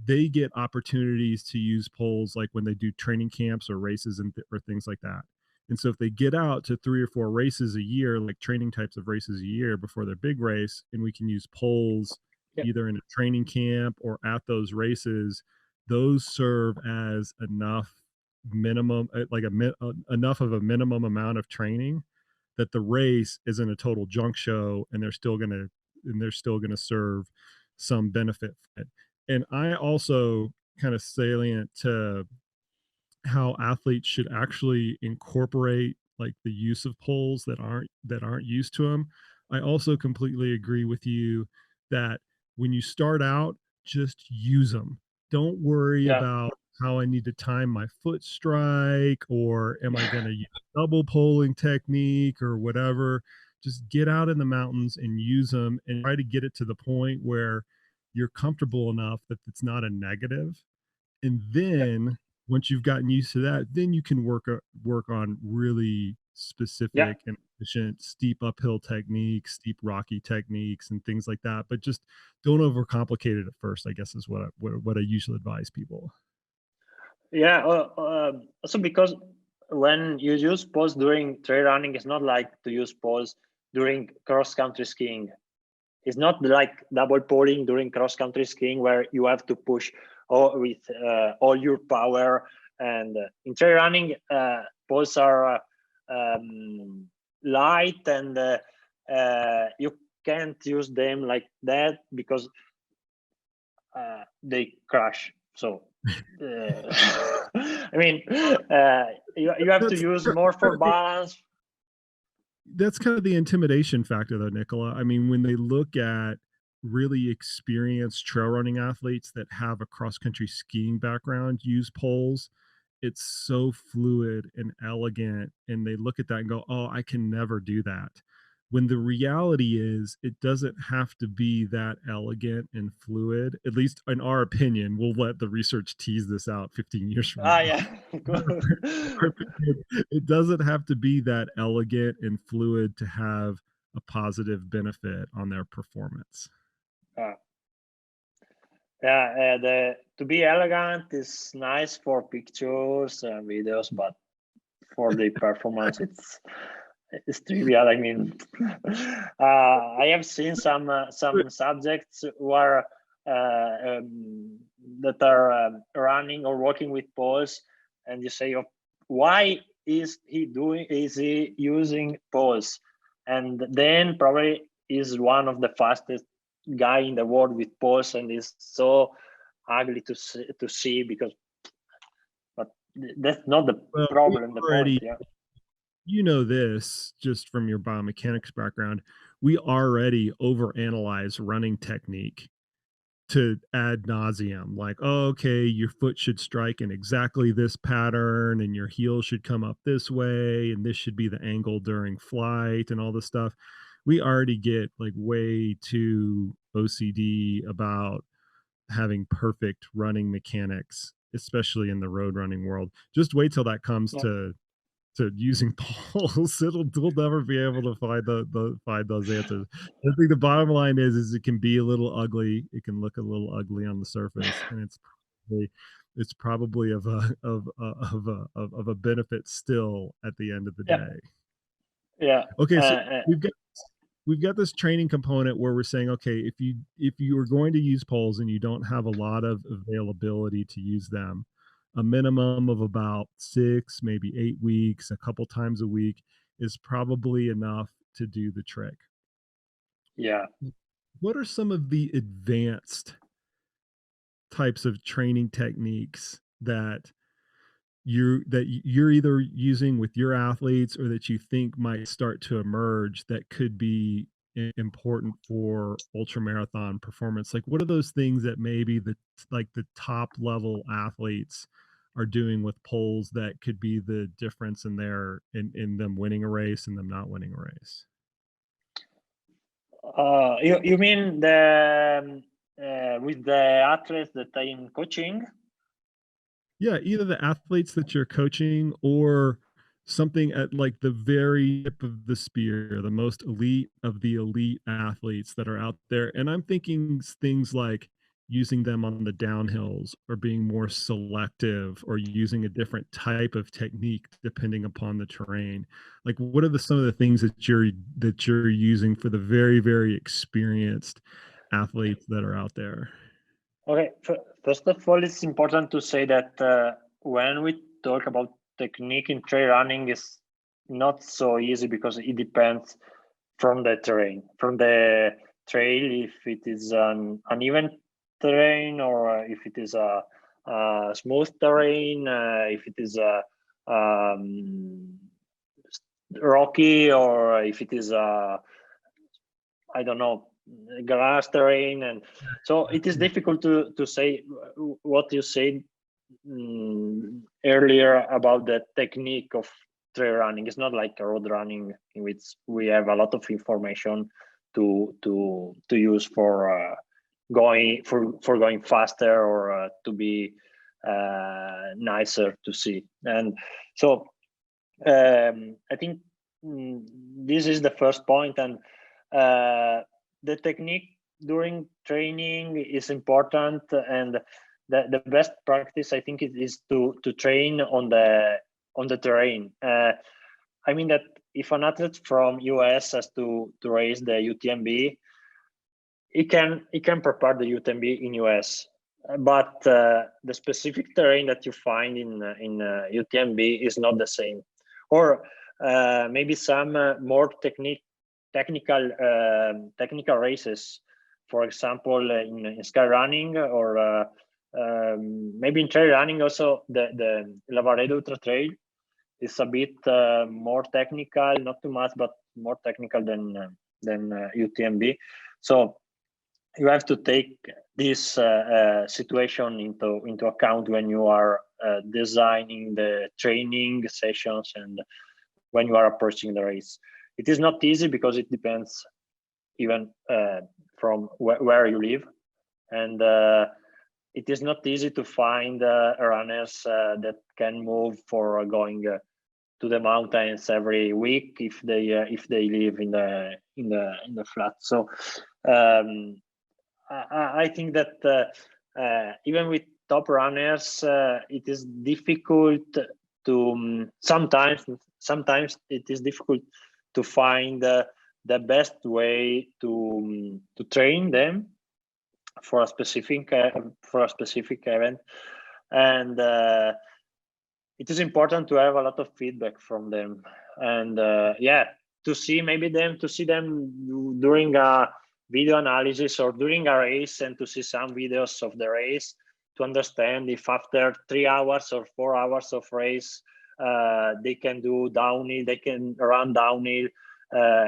they get opportunities to use poles like when they do training camps or races or things like that. And so if they get out to 3 or 4 races a year, like training types of races a year before their big race, and we can use poles either in a training camp or at those races, those serve as enough minimum, enough of a minimum amount of training that the race isn't a total junk show, and they're still gonna serve some benefit from it. And I also kind of salient to how athletes should actually incorporate like the use of poles that aren't used to them. I also completely agree with you that when you start out, just use them. Don't worry Yeah. about how I need to time my foot strike, or am I going to use double poling technique or whatever. Just get out in the mountains and use them, and try to get it to the point where you're comfortable enough that it's not a negative. And Yeah. then once you've gotten used to that, then you can work on really Yeah. specific and efficient steep uphill techniques, steep rocky techniques, and things like that. But just don't overcomplicate it at first, I guess, is what I usually advise people. Yeah. Also, because when you use poles during trail running, it's not like to use poles during cross country skiing. It's not like double poling during cross country skiing where you have to push with all your power. And in trail running, poles are light, and you can't use them like that because they crash. So I mean, you have to use more for balance. That's kind of the intimidation factor, though, Nicola. I mean, when they look at really experienced trail running athletes that have a cross country skiing background use poles, it's so fluid and elegant, and they look at that and go, oh, I can never do that. When the reality is, it doesn't have to be that elegant and fluid, at least in our opinion. We'll let the research tease this out 15 years from now. Yeah. It doesn't have to be that elegant and fluid to have a positive benefit on their performance. To be elegant is nice for pictures and videos, but for the performance, it's trivial. I mean, I have seen some subjects who are that are running or walking with poles, and you say, oh, why is he using poles? And then probably is one of the fastest guy in the world with poles, and is so ugly to see because, but that's not the problem. The point, yeah. You know this just from your biomechanics background. We already overanalyze running technique to ad nauseum, like, oh, okay, your foot should strike in exactly this pattern, and your heel should come up this way, and this should be the angle during flight, and all this stuff. We already get like way too OCD about having perfect running mechanics, especially in the road running world. Just wait till that comes to using poles. We'll never be able to find those answers. I think the bottom line is it can be a little ugly. It can look a little ugly on the surface, and it's probably of a benefit still at the end of the day. Yeah. Okay, so we've got this training component where we're saying, okay, if you are going to use poles and you don't have a lot of availability to use them, a minimum of about 6, maybe 8 weeks, a couple times a week is probably enough to do the trick. Yeah. What are some of the advanced types of training techniques that you're either using with your athletes, or that you think might start to emerge that could be important for ultramarathon performance? Like, what are those things that maybe the top level athletes are doing with poles that could be the difference in them winning a race and them not winning a race? You mean the with the athletes that I'm coaching? Yeah, either the athletes that you're coaching, or something at like the very tip of the spear, the most elite of the elite athletes that are out there. And I'm thinking things like using them on the downhills, or being more selective, or using a different type of technique depending upon the terrain. Like, what are some of the things that you're using for the very, very experienced athletes that are out there? Okay, first of all, it's important to say that when we talk about technique in trail running is not so easy because it depends from the terrain, from the trail, if it is an uneven terrain or if it is a smooth terrain, if it is a rocky, or if it is a, I don't know, grass terrain. And so it is difficult to say what you said earlier about the technique of trail running. It's not like road running, in which we have a lot of information to use for going faster, or to be nicer to see. And so I think this is the first point. And the technique during training is important, and the best practice, I think, is to train on the terrain. I mean that if an athlete from US has to race the UTMB, he can prepare the UTMB in US, but the specific terrain that you find in UTMB is not the same. Or maybe some more technical races, for example, in sky running, or maybe in trail running also. The Lavaredo Ultra Trail is a bit more technical, not too much, but more technical than UTMB. So you have to take this situation into account when you are designing the training sessions and when you are approaching the race. It is not easy because it depends even from where you live, and it is not easy to find runners that can move for going to the mountains every week if they live in the flat. So I think that even with top runners, it is difficult to sometimes it is difficult to find the best way to train them for a specific event. And it is important to have a lot of feedback from them, and to see them during a video analysis or during a race, and to see some videos of the race to understand if after 3 hours or 4 hours of race they can do downhill, they can run downhill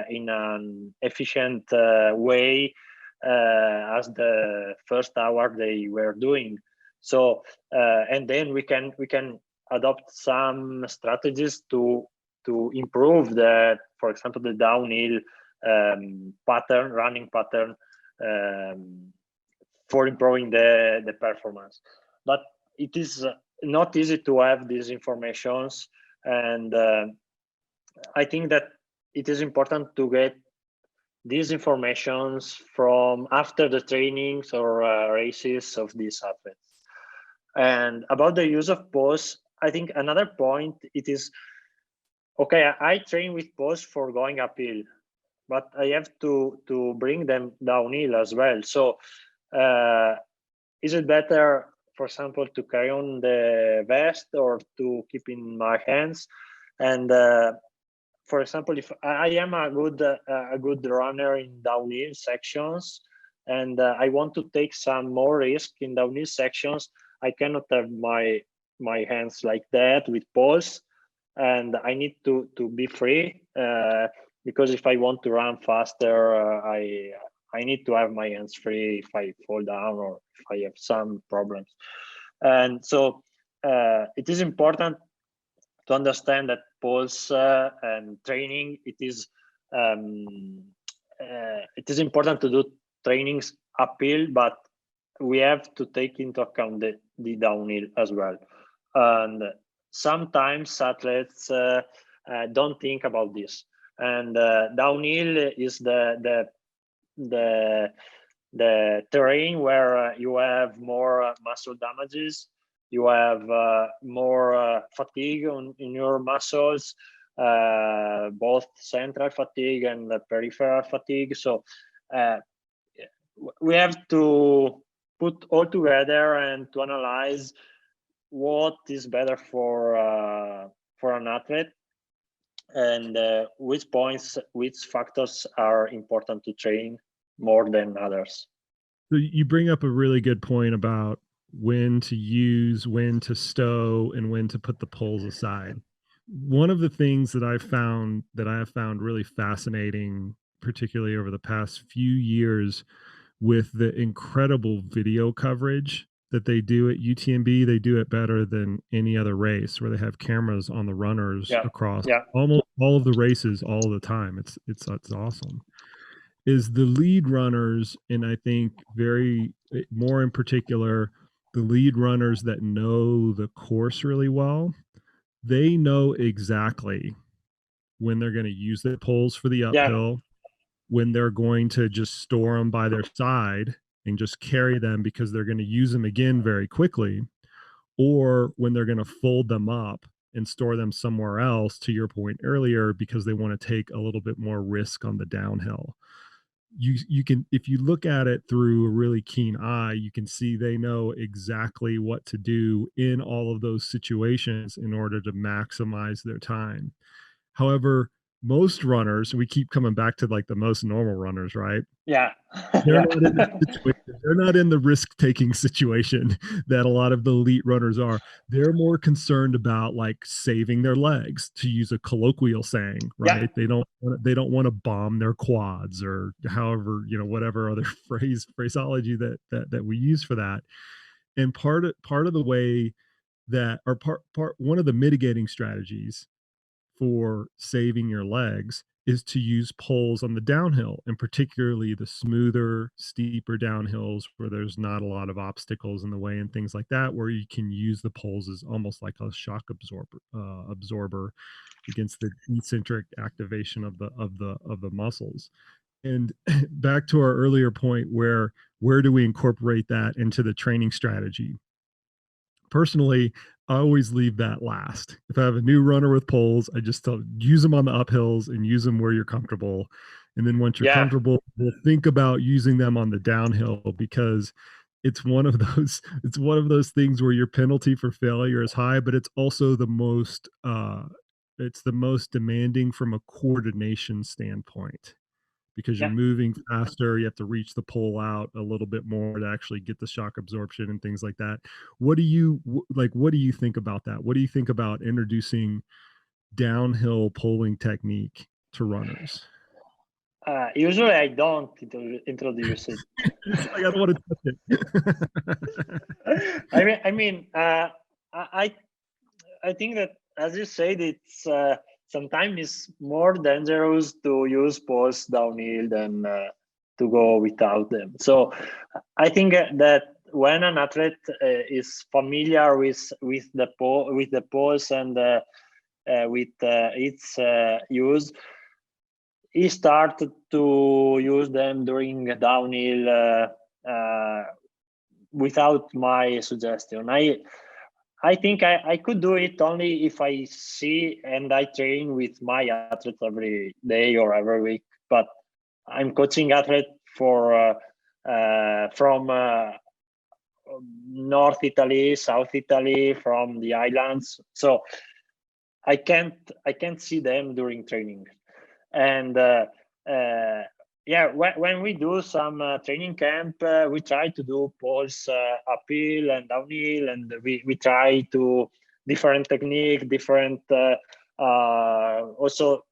in an efficient way as the first hour they were doing. So and then we can adopt some strategies to improve for example, the downhill running pattern, for improving the performance. But it is not easy to have these informations, and I think that it is important to get these informations from after the trainings or races of these athletes. And about the use of pause, I think another point, it is okay, I train with pause for going uphill, but I have to bring them downhill as well. So is it better, for example, to carry on the vest or to keep in my hands? And for example, if I am a good runner in downhill sections, and I want to take some more risk in downhill sections, I cannot have my hands like that with pause, and I need to be free, because if I want to run faster, I need to have my hands free if I fall down or if I have some problems. And so it is important to understand that pause and training, it is important to do trainings uphill, but we have to take into account the downhill as well. And sometimes athletes don't think about this, and downhill is the terrain where you have more muscle damages, you have more fatigue in your muscles, both central fatigue and peripheral fatigue. So we have to put all together and to analyze what is better for an athlete, and which factors are important to train more than others. So you bring up a really good point about when to use, when to stow, and when to put the poles aside. One of the things that I have found really fascinating, particularly over the past few years, with the incredible video coverage that they do at UTMB, they do it better than any other race, where they have cameras on the runners Yeah, across yeah, almost all of the races all the time. It's awesome. Is the lead runners, and I think more in particular, the lead runners that know the course really well, they know exactly when they're going to use the poles for the yeah, uphill, when they're going to just store them by their side and just carry them because they're going to use them again very quickly, or when they're going to fold them up and store them somewhere else, to your point earlier, because they want to take a little bit more risk on the downhill. You can, if you look at it through a really keen eye, you can see they know exactly what to do in all of those situations in order to maximize their time. However, most runners, we keep coming back to like the most normal runners, right? yeah, They're yeah, not in the situation. They're not in the risk-taking situation that a lot of the elite runners are. They're more concerned about like saving their legs, to use a colloquial saying, yeah, right? They don't want to bomb their quads, or however, whatever other phraseology that we use for that. And part of the way that, or part one of the mitigating strategies for saving your legs, is to use poles on the downhill, and particularly the smoother, steeper downhills where there's not a lot of obstacles in the way and things like that, where you can use the poles as almost like a shock absorber against the eccentric activation of the muscles. And back to our earlier point, where do we incorporate that into the training strategy? Personally, I always leave that last. If I have a new runner with poles, I just use them on the uphills and use them where you're comfortable. And then once you're yeah, comfortable, we'll think about using them on the downhill, because it's one of those things where your penalty for failure is high, but it's also the most demanding from a coordination standpoint, because you're yeah. moving faster. You have to reach the pole out a little bit more to actually get the shock absorption and things like that. What do you think about that? What do you think about introducing downhill poling technique to runners? Usually, I don't introduce it. Like, I don't want to touch it. I think that, as you said, it's sometimes it's more dangerous to use poles downhill than to go without them. So I think that when an athlete is familiar with the poles and with its use, he started to use them during downhill without my suggestion. I think I could do it only if I see and I train with my athletes every day or every week. But I'm coaching athletes from North Italy, South Italy, from the islands. So I can't see them during training. And yeah, when we do some training camp, we try to do poles uphill and downhill, and we try to different technique, different also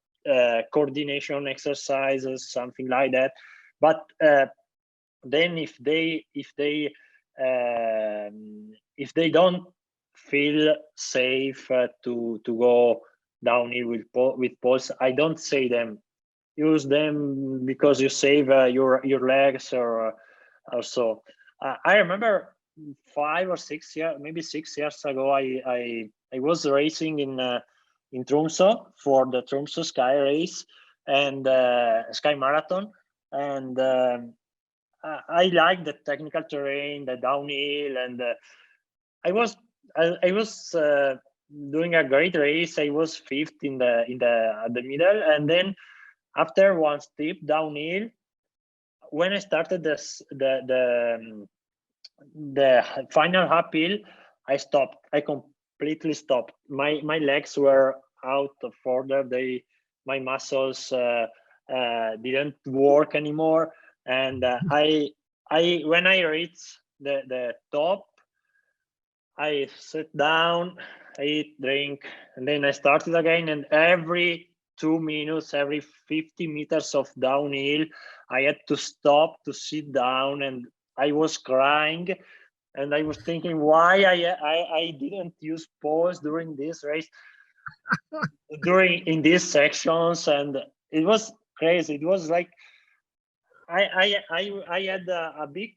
coordination exercises, something like that. But then if they don't feel safe to go downhill with poles, I don't say them use them because you save your legs or so. I remember 5 or 6 years, maybe 6 years ago, I was racing in Tromsø for the Tromsø Sky Race and Sky Marathon, and I like the technical terrain, the downhill, and I was doing a great race. I was fifth in the middle, and then after one steep downhill, when I started the final uphill, I stopped. I completely stopped. My legs were out of order. My muscles didn't work anymore. And I when I reached the top, I sat down, I eat, drink, and then I started again. And every 2 minutes, every 50 meters of downhill, I had to stop to sit down, and I was crying. And I was thinking why I didn't use pause during this race, during in these sections, and it was crazy. It was like I had a big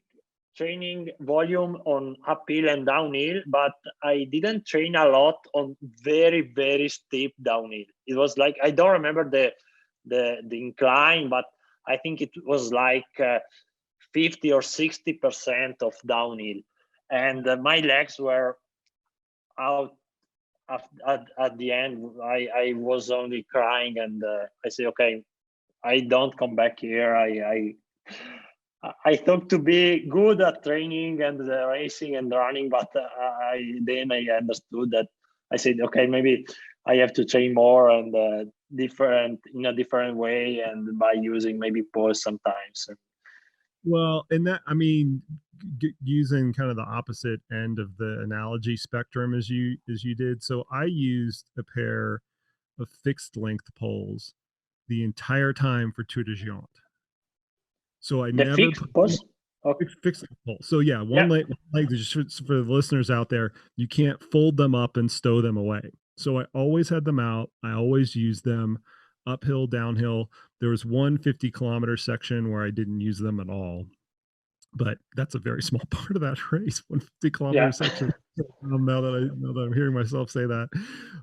training volume on uphill and downhill, but I didn't train a lot on very steep downhill. It was like, I don't remember the incline, but I think it was like 50 or 60% of downhill, and my legs were out. At the end, I was only crying, and I said, okay, I don't come back here. I thought to be good at training and racing and running, but then I understood that. I said, okay, maybe I have to train more and in a different way, and by using maybe pause sometimes. Well, and that, I mean, using kind of the opposite end of the analogy spectrum as you did. So I used a pair of fixed length poles the entire time for Tour de Géant. So I The never fixed pause. Okay. Fixed pole. So yeah, one leg, just for the listeners out there, you can't fold them up and stow them away. So I always had them out. I always used them uphill, downhill. There was one 50-kilometer section where I didn't use them at all, but that's a very small part of that race. 150-kilometer section. Now that I'm hearing myself say that,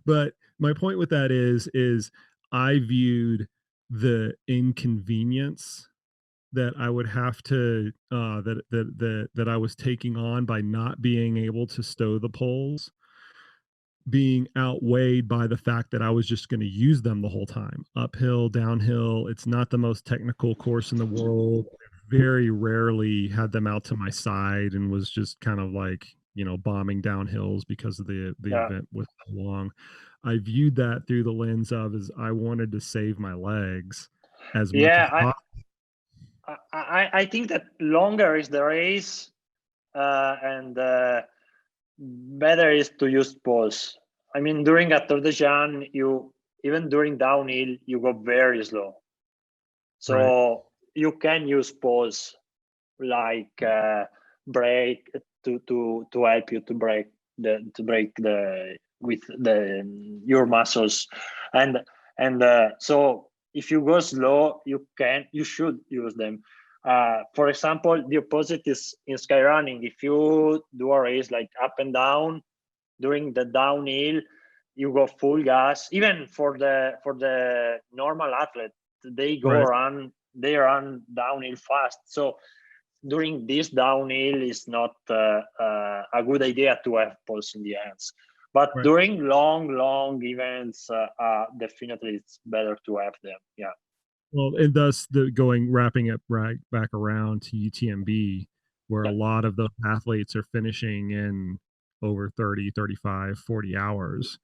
but my point with that is I viewed the inconvenience that I would have to that I was taking on by not being able to stow the poles being outweighed by the fact that I was just going to use them the whole time, uphill, downhill. It's not the most technical course in the world. Very rarely had them out to my side and was just kind of like, bombing down hills because of the event was so long. I viewed that through the lens of as I wanted to save my legs as much as possible. I think that longer is the race, and better is to use pause. I mean, during a Tour de Géant, even during downhill, you go very slow. So you can use pause, like brake to help you to break with your muscles, and so if you go slow, you should use them. For example, the opposite is in skyrunning. If you do a race like up and down, during the downhill, you go full gas. Even for the normal athlete, they run downhill fast. So during this downhill is not a good idea to have pulse in the hands. But during long events, definitely it's better to have them. Yeah. Well, and thus wrapping it right back around to UTMB, where a lot of the athletes are finishing in over 30, 35, 40 hours.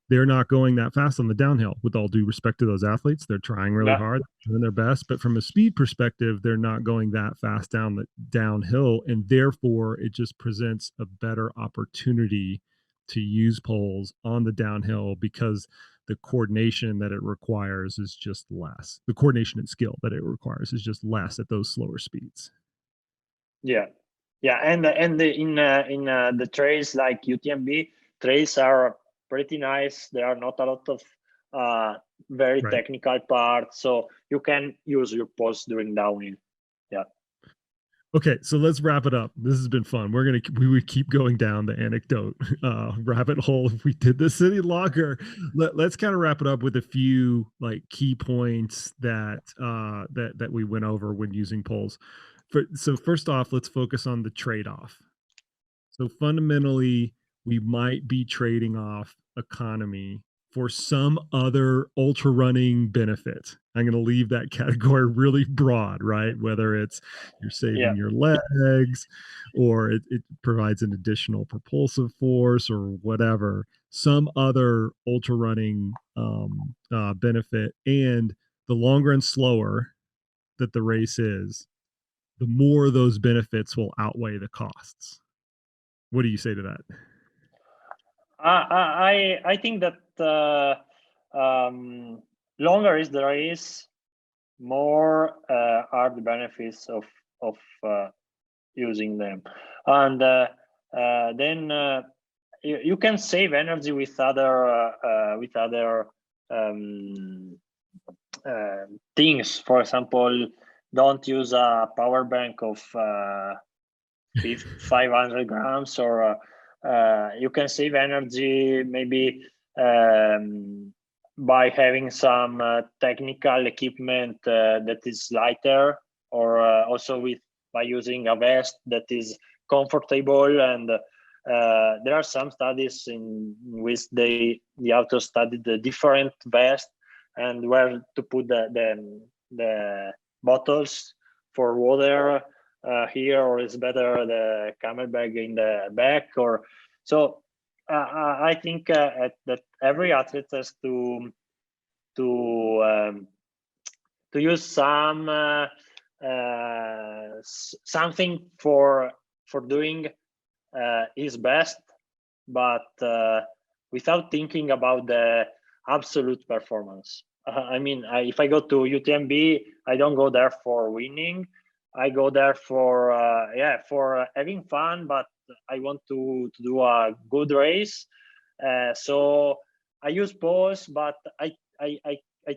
They're not going that fast on the downhill. With all due respect to those athletes, they're trying really hard, doing their best, but from a speed perspective, they're not going that fast down the downhill, and therefore it just presents a better opportunity to use poles on the downhill because the coordination that it requires is just less. The coordination and skill that it requires is just less at those slower speeds. Yeah, and in the trails like UTMB, trails are pretty nice. There are not a lot of very technical parts, so you can use your pause during downhill. Yeah. Okay, so let's wrap it up. This has been fun. We would keep going down the anecdote rabbit hole if we did this any longer. Let's kind of wrap it up with a few like key points that we went over when using poles. So first off, let's focus on the trade-off. So fundamentally, we might be trading off economy for some other ultra running benefit. I'm going to leave that category really broad, right? Whether it's you're saving your legs or it provides an additional propulsive force or whatever, some other ultra running benefit. And the longer and slower that the race is, the more those benefits will outweigh the costs. What do you say to that? I think that longer is the race, more are the benefits of using them, and then you can save energy with other things. For example, don't use a power bank of 500 grams, or you can save energy maybe by having some technical equipment that is lighter, or also by using a vest that is comfortable. And there are some studies in which the authors studied the different vests and where to put the bottles for water here, or is better the camel bag in the back, or so. I think that every athlete has to use something for doing his best, but without thinking about the absolute performance. I mean, if I go to UTMB, I don't go there for winning. I go there for having fun, but I want to do a good race. So I use poles, but I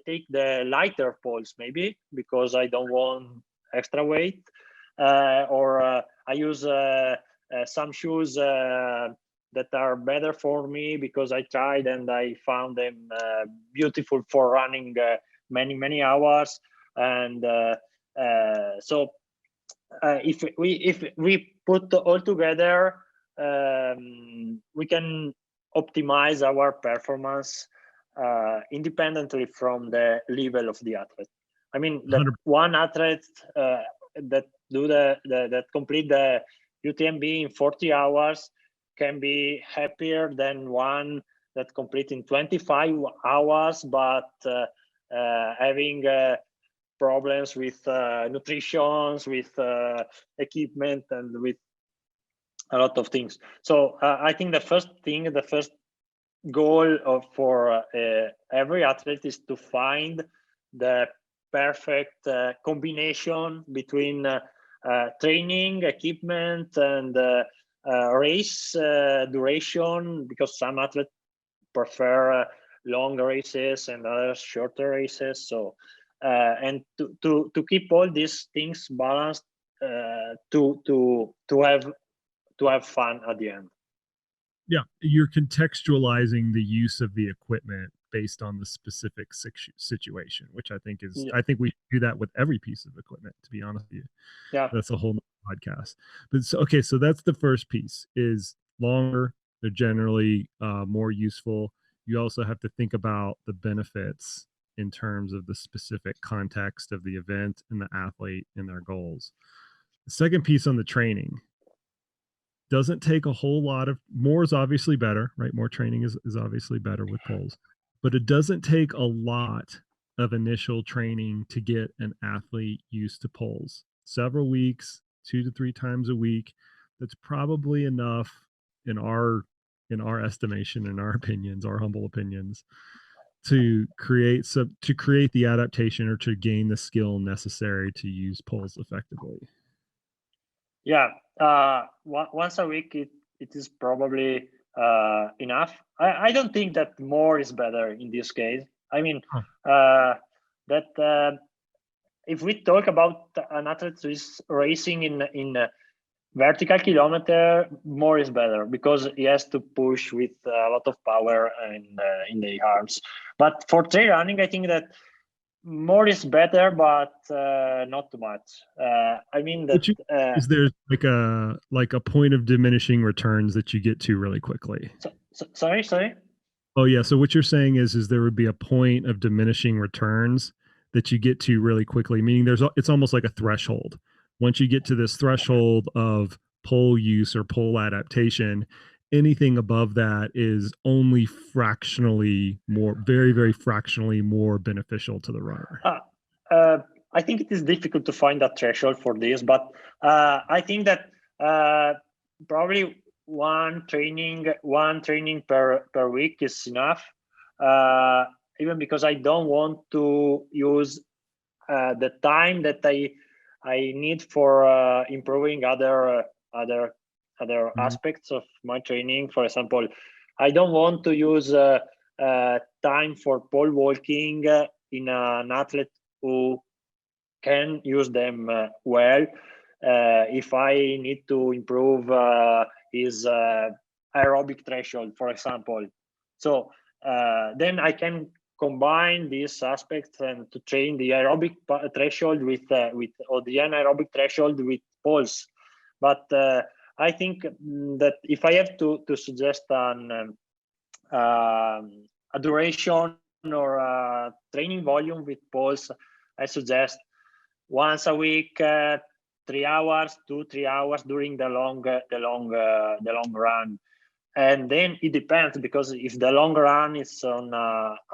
take the lighter poles maybe because I don't want extra weight, or I use some shoes that are better for me because I tried and I found them beautiful for running many hours. And so if we put all together, we can optimize our performance independently from the level of the athlete. I mean, the one athlete that complete the UTMB in 40 hours can be happier than one that complete in 25 hours, but having problems with nutrition, with equipment, and with a lot of things. So I think the first goal for every athlete is to find the perfect combination between training, equipment, and race duration, because some athletes prefer long races and others shorter races. So and to keep all these things balanced, to have fun at the end. Yeah, you're contextualizing the use of the equipment based on the specific situation, which I think is, I think we do that with every piece of equipment, to be honest with you. Yeah, that's a whole podcast. But so, okay, so that's the first piece, is longer. They're generally more useful. You also have to think about the benefits in terms of the specific context of the event and the athlete and their goals. The second piece on the training doesn't take a whole lot of, more is obviously better, right? More training is obviously better with poles, but it doesn't take a lot of initial training to get an athlete used to poles. Several weeks, 2 to 3 times a week. That's probably enough in our estimation, in our opinions, our humble opinions, to create the adaptation or to gain the skill necessary to use poles effectively. Yeah, once a week it is probably enough. I don't think that more is better in this case. I mean, that if we talk about an athlete who is racing in vertical kilometer, more is better because he has to push with a lot of power in the arms. But for trail running, I think that more is better, but not too much. I mean that is there like a point of diminishing returns that you get to really quickly? Sorry. Oh yeah. So what you're saying is there would be a point of diminishing returns that you get to really quickly, meaning it's almost like a threshold. Once you get to this threshold of pole use or pole adaptation, anything above that is only fractionally more, very, very fractionally more beneficial to the runner. I think it is difficult to find a threshold for this, but I think that probably one training per week is enough. Even because I don't want to use the time that I need for improving other aspects of my training. For example, I don't want to use time for pole walking in an athlete who can use them well. If I need to improve his aerobic threshold, for example. So then I can combine these aspects and to train the aerobic threshold with or the anaerobic threshold with poles. But I think that if I have to suggest a duration or a training volume with poles, I suggest once a week, 3 hours, 2-3 hours during the long run. And then it depends, because if the long run is on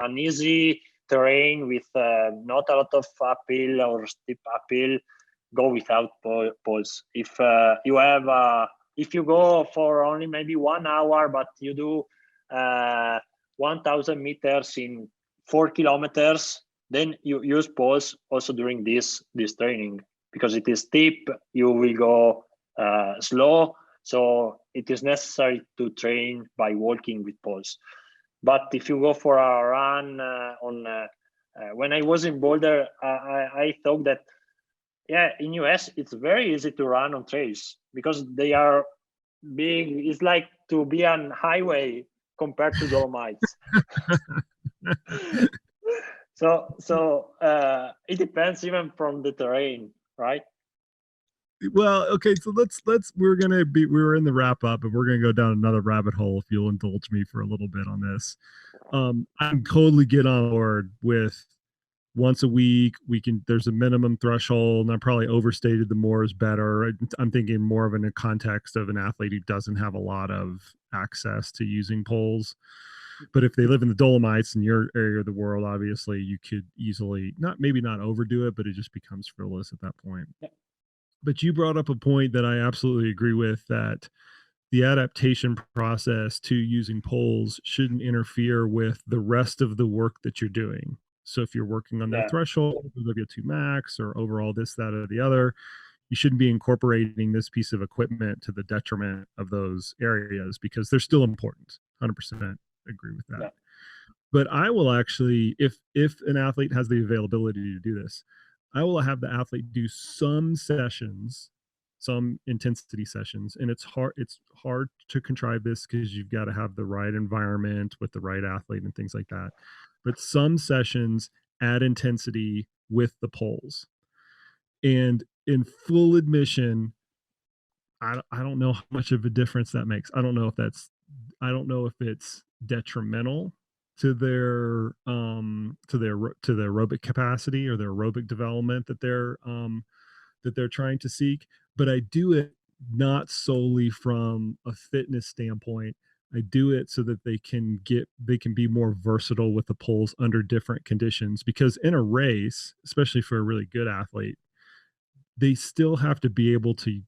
an easy terrain with not a lot of uphill or steep uphill, go without poles. If you have if you go for only maybe 1 hour, but you do 1,000 meters in 4 kilometers, then you use poles also during this training, because it is steep. You will go slow, so it is necessary to train by walking with poles. But if you go for a run when I was in Boulder, I thought that in US it's very easy to run on trails because they are big. It's like to be on highway compared to Dolomites. So it depends even from the terrain, right? Well, okay, so we're in the wrap up, and we're gonna go down another rabbit hole if you'll indulge me for a little bit on this. I'm totally get on board with once a week. There's a minimum threshold, and I probably overstated the more is better. I'm thinking more of in a context of an athlete who doesn't have a lot of access to using poles. But if they live in the Dolomites in your area of the world, obviously you could easily maybe not overdo it, but it just becomes frivolous at that point. Yeah. But you brought up a point that I absolutely agree with, that the adaptation process to using poles shouldn't interfere with the rest of the work that you're doing. So if you're working on that threshold, W2 max, or overall this, that, or the other, you shouldn't be incorporating this piece of equipment to the detriment of those areas, because they're still important. 100% agree with that. Yeah. But I will actually, if an athlete has the availability to do this, I will have the athlete do some sessions, some intensity sessions. And it's hard to contrive this because you've got to have the right environment with the right athlete and things like that. But some sessions add intensity with the poles. And in full admission, I don't know how much of a difference that makes. I don't know if it's detrimental to their aerobic capacity or their aerobic development that they're trying to seek. But I do it not solely from a fitness standpoint. I do it so that they can be more versatile with the poles under different conditions, because in a race, especially for a really good athlete, they still have to be able to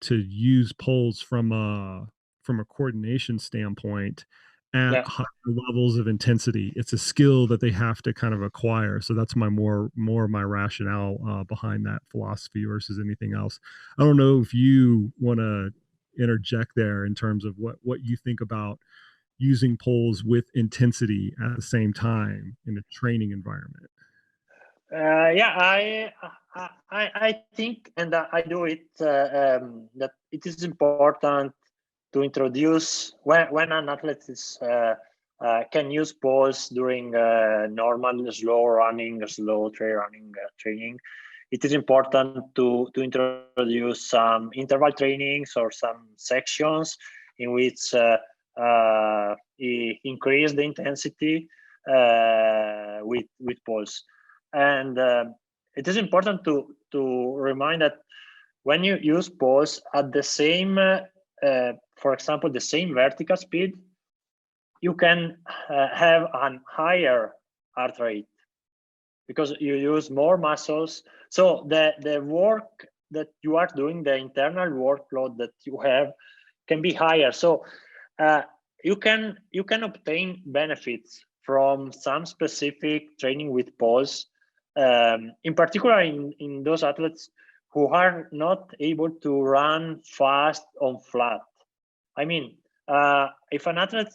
use poles from a coordination standpoint at higher levels of intensity. It's a skill that they have to kind of acquire. So that's my more of my rationale behind that philosophy versus anything else. I don't know if you want to interject there in terms of what you think about using poles with intensity at the same time in a training environment. I think, and I do it, that it is important to introduce when an athlete can use poles during normal slow running, slow trail running training. It is important to introduce some interval trainings or some sections in which increase the intensity with poles. And it is important to remind that when you use poles at the same, for example, the same vertical speed, you can have a higher heart rate because you use more muscles. So the work that you are doing, the internal workload that you have, can be higher. So you can obtain benefits from some specific training with poles, in particular in those athletes who are not able to run fast on flat. I mean, if an athlete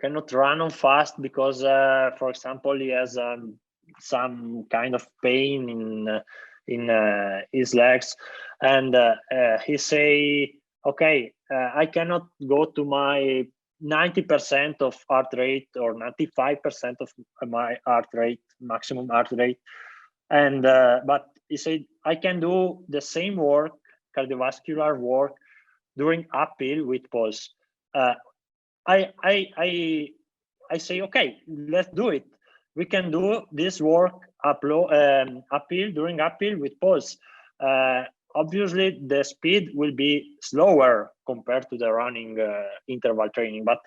cannot run on fast because, for example, he has some kind of pain in his legs, and he say, okay, I cannot go to my 90% of heart rate or 95% of my heart rate, maximum heart rate, and but he said I can do the same work, cardiovascular work, during uphill with pulse. I say, okay, let's do it. We can do this work uphill during uphill with pulse. Obviously, the speed will be slower compared to the running interval training, but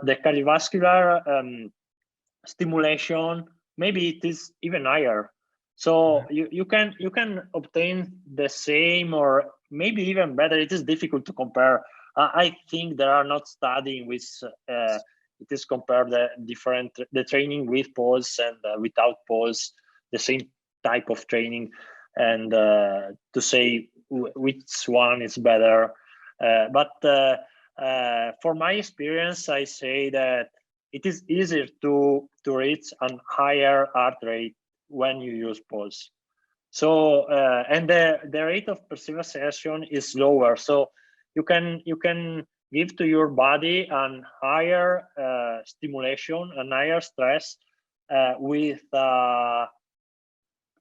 the cardiovascular stimulation, maybe it is even higher. So you can obtain the same or maybe even better. It is difficult to compare. I think there are not studying with it is compared the training with poles and without poles, the same type of training, and to say which one is better. But for my experience, I say that it is easier to reach a higher heart rate when you use poles. So and the rate of perceived session is lower. So you can give to your body a higher stimulation, a higher stress with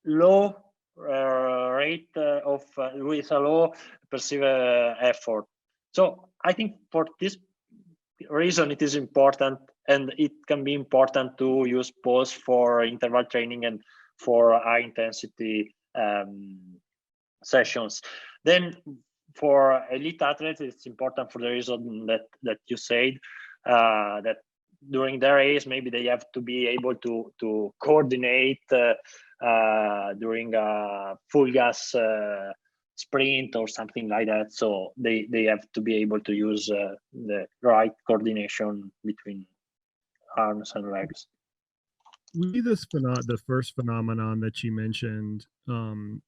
low rate of with a low perceived effort. So I think for this reason it is important, and it can be important to use pause for interval training and for high intensity sessions. Then for elite athletes, it's important for the reason that you said, that during their race, maybe they have to be able to coordinate during a full gas sprint or something like that. So they have to be able to use the right coordination between arms and legs. The first phenomenon that you mentioned,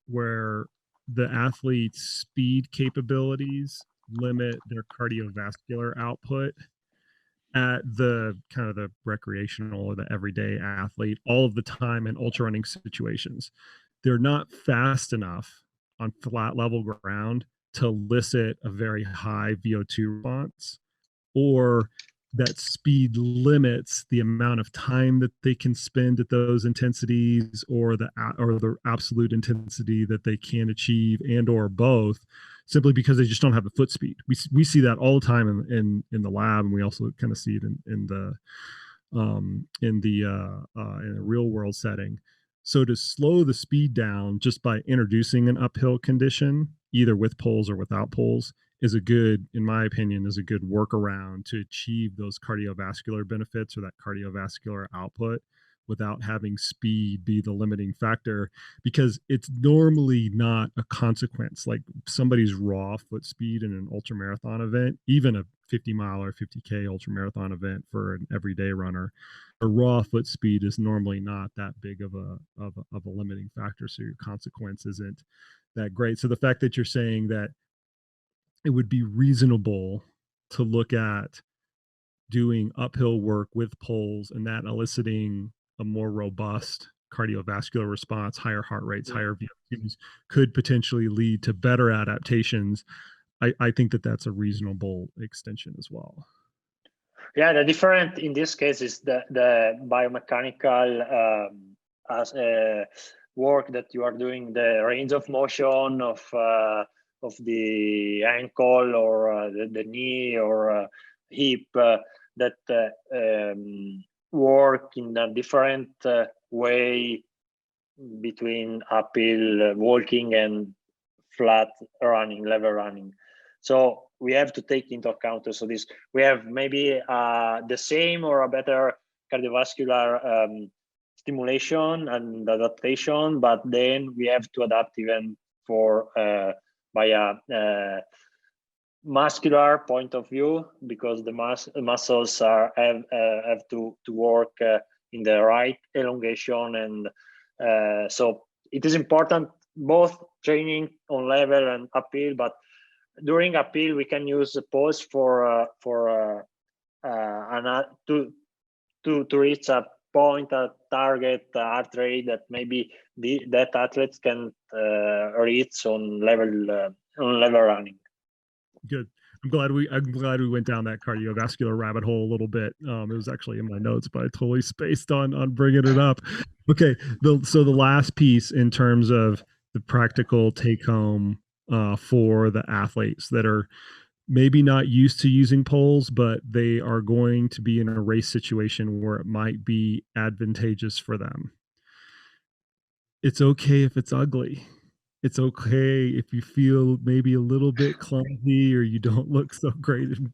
where the athlete's speed capabilities limit their cardiovascular output at the kind of the recreational or the everyday athlete all of the time in ultra running situations. They're not fast enough on flat level ground to elicit a very high VO2 response, or that speed limits the amount of time that they can spend at those intensities, or the absolute intensity that they can achieve, and or both, simply because they just don't have the foot speed. We see that all the time in the lab, and we also kind of see it in a real world setting. So to slow the speed down just by introducing an uphill condition, either with poles or without poles, is a good, in my opinion, is a good workaround to achieve those cardiovascular benefits or that cardiovascular output without having speed be the limiting factor, because it's normally not a consequence. Like somebody's raw foot speed in an ultramarathon event, even a 50 mile or 50K ultramarathon event for an everyday runner, a raw foot speed is normally not that big of a limiting factor. So your consequence isn't that great. So the fact that you're saying that it would be reasonable to look at doing uphill work with poles and that eliciting a more robust cardiovascular response, higher heart rates, higher VO2s, could potentially lead to better adaptations. I think that that's a reasonable extension as well. Yeah, the difference in this case is the biomechanical work that you are doing, the range of motion of the ankle or the knee, or hip that work in a different way between uphill walking and flat running, level running. So we have to take into account also this. We have maybe the same or a better cardiovascular stimulation and adaptation, but then we have to adapt even for by a muscular point of view, because the muscles have to work in the right elongation, and so it is important both training on level and uphill. But during uphill we can use a pause to reach a point, a target heart rate that maybe that athletes can reach on level running. Good. I'm glad we went down that cardiovascular rabbit hole a little bit. It was actually in my notes, but I totally spaced on bringing it up. Okay. So the last piece in terms of the practical take home for the athletes that are maybe not used to using poles, but they are going to be in a race situation where it might be advantageous for them. It's okay if it's ugly. It's okay if you feel maybe a little bit clumsy or you don't look so great in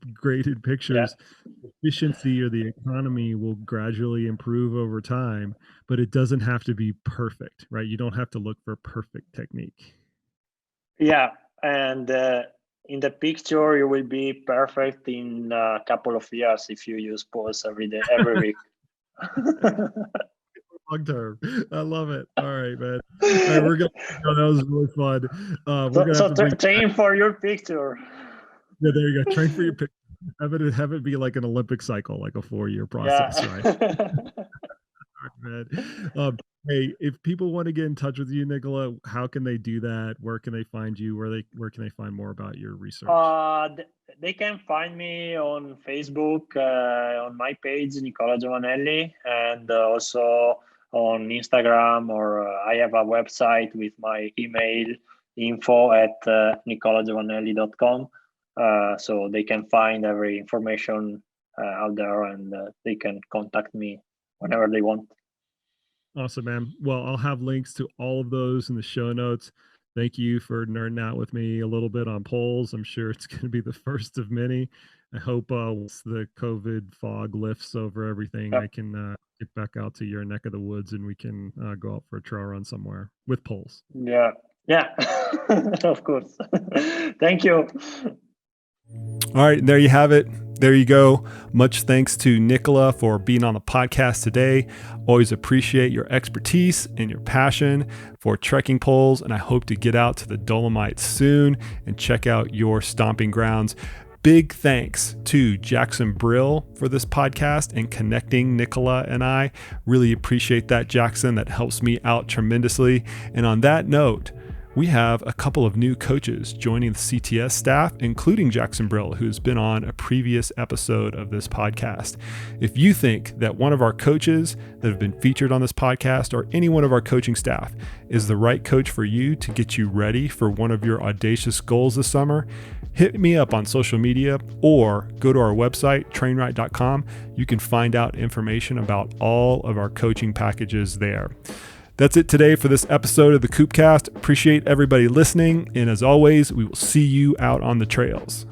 pictures. Yeah. Efficiency or the economy will gradually improve over time, but it doesn't have to be perfect, right? You don't have to look for perfect technique. Yeah, and in the picture you will be perfect in a couple of years if you use pose every week. Long term. I love it. All right, man. All right, we're gonna go. That was really fun. We're gonna train for your picture. Yeah, there you go. Train for your picture. Have it be like an Olympic cycle, like a 4-year process, yeah. Right? All right, man. Hey, if people want to get in touch with you, Nicola, how can they do that? Where can they find you? Where can they find more about your research? They can find me on Facebook, on my page, Nicola Giovanelli, and also on Instagram, or I have a website with my email, info@nicolagiovanelli.com. So they can find every information out there, and they can contact me whenever they want. Awesome, man. Well, I'll have links to all of those in the show notes. Thank you for nerding out with me a little bit on polls. I'm sure it's going to be the first of many. I hope once the COVID fog lifts over everything, yep, I can get back out to your neck of the woods and we can go out for a trail run somewhere with polls. Yeah, of course. Thank you. All right, there you have it. There you go. Much thanks to Nicola for being on the podcast today. Always appreciate your expertise and your passion for trekking poles, and I hope to get out to the Dolomites soon and check out your stomping grounds. Big thanks to Jackson Brill for this podcast and connecting Nicola and I. Really appreciate that, Jackson. That helps me out tremendously. And on that note, we have a couple of new coaches joining the CTS staff, including Jackson Brill, who's been on a previous episode of this podcast. If you think that one of our coaches that have been featured on this podcast or any one of our coaching staff is the right coach for you to get you ready for one of your audacious goals this summer, hit me up on social media or go to our website, trainright.com. You can find out information about all of our coaching packages there. That's it today for this episode of the Koopcast. Appreciate everybody listening. And as always, we will see you out on the trails.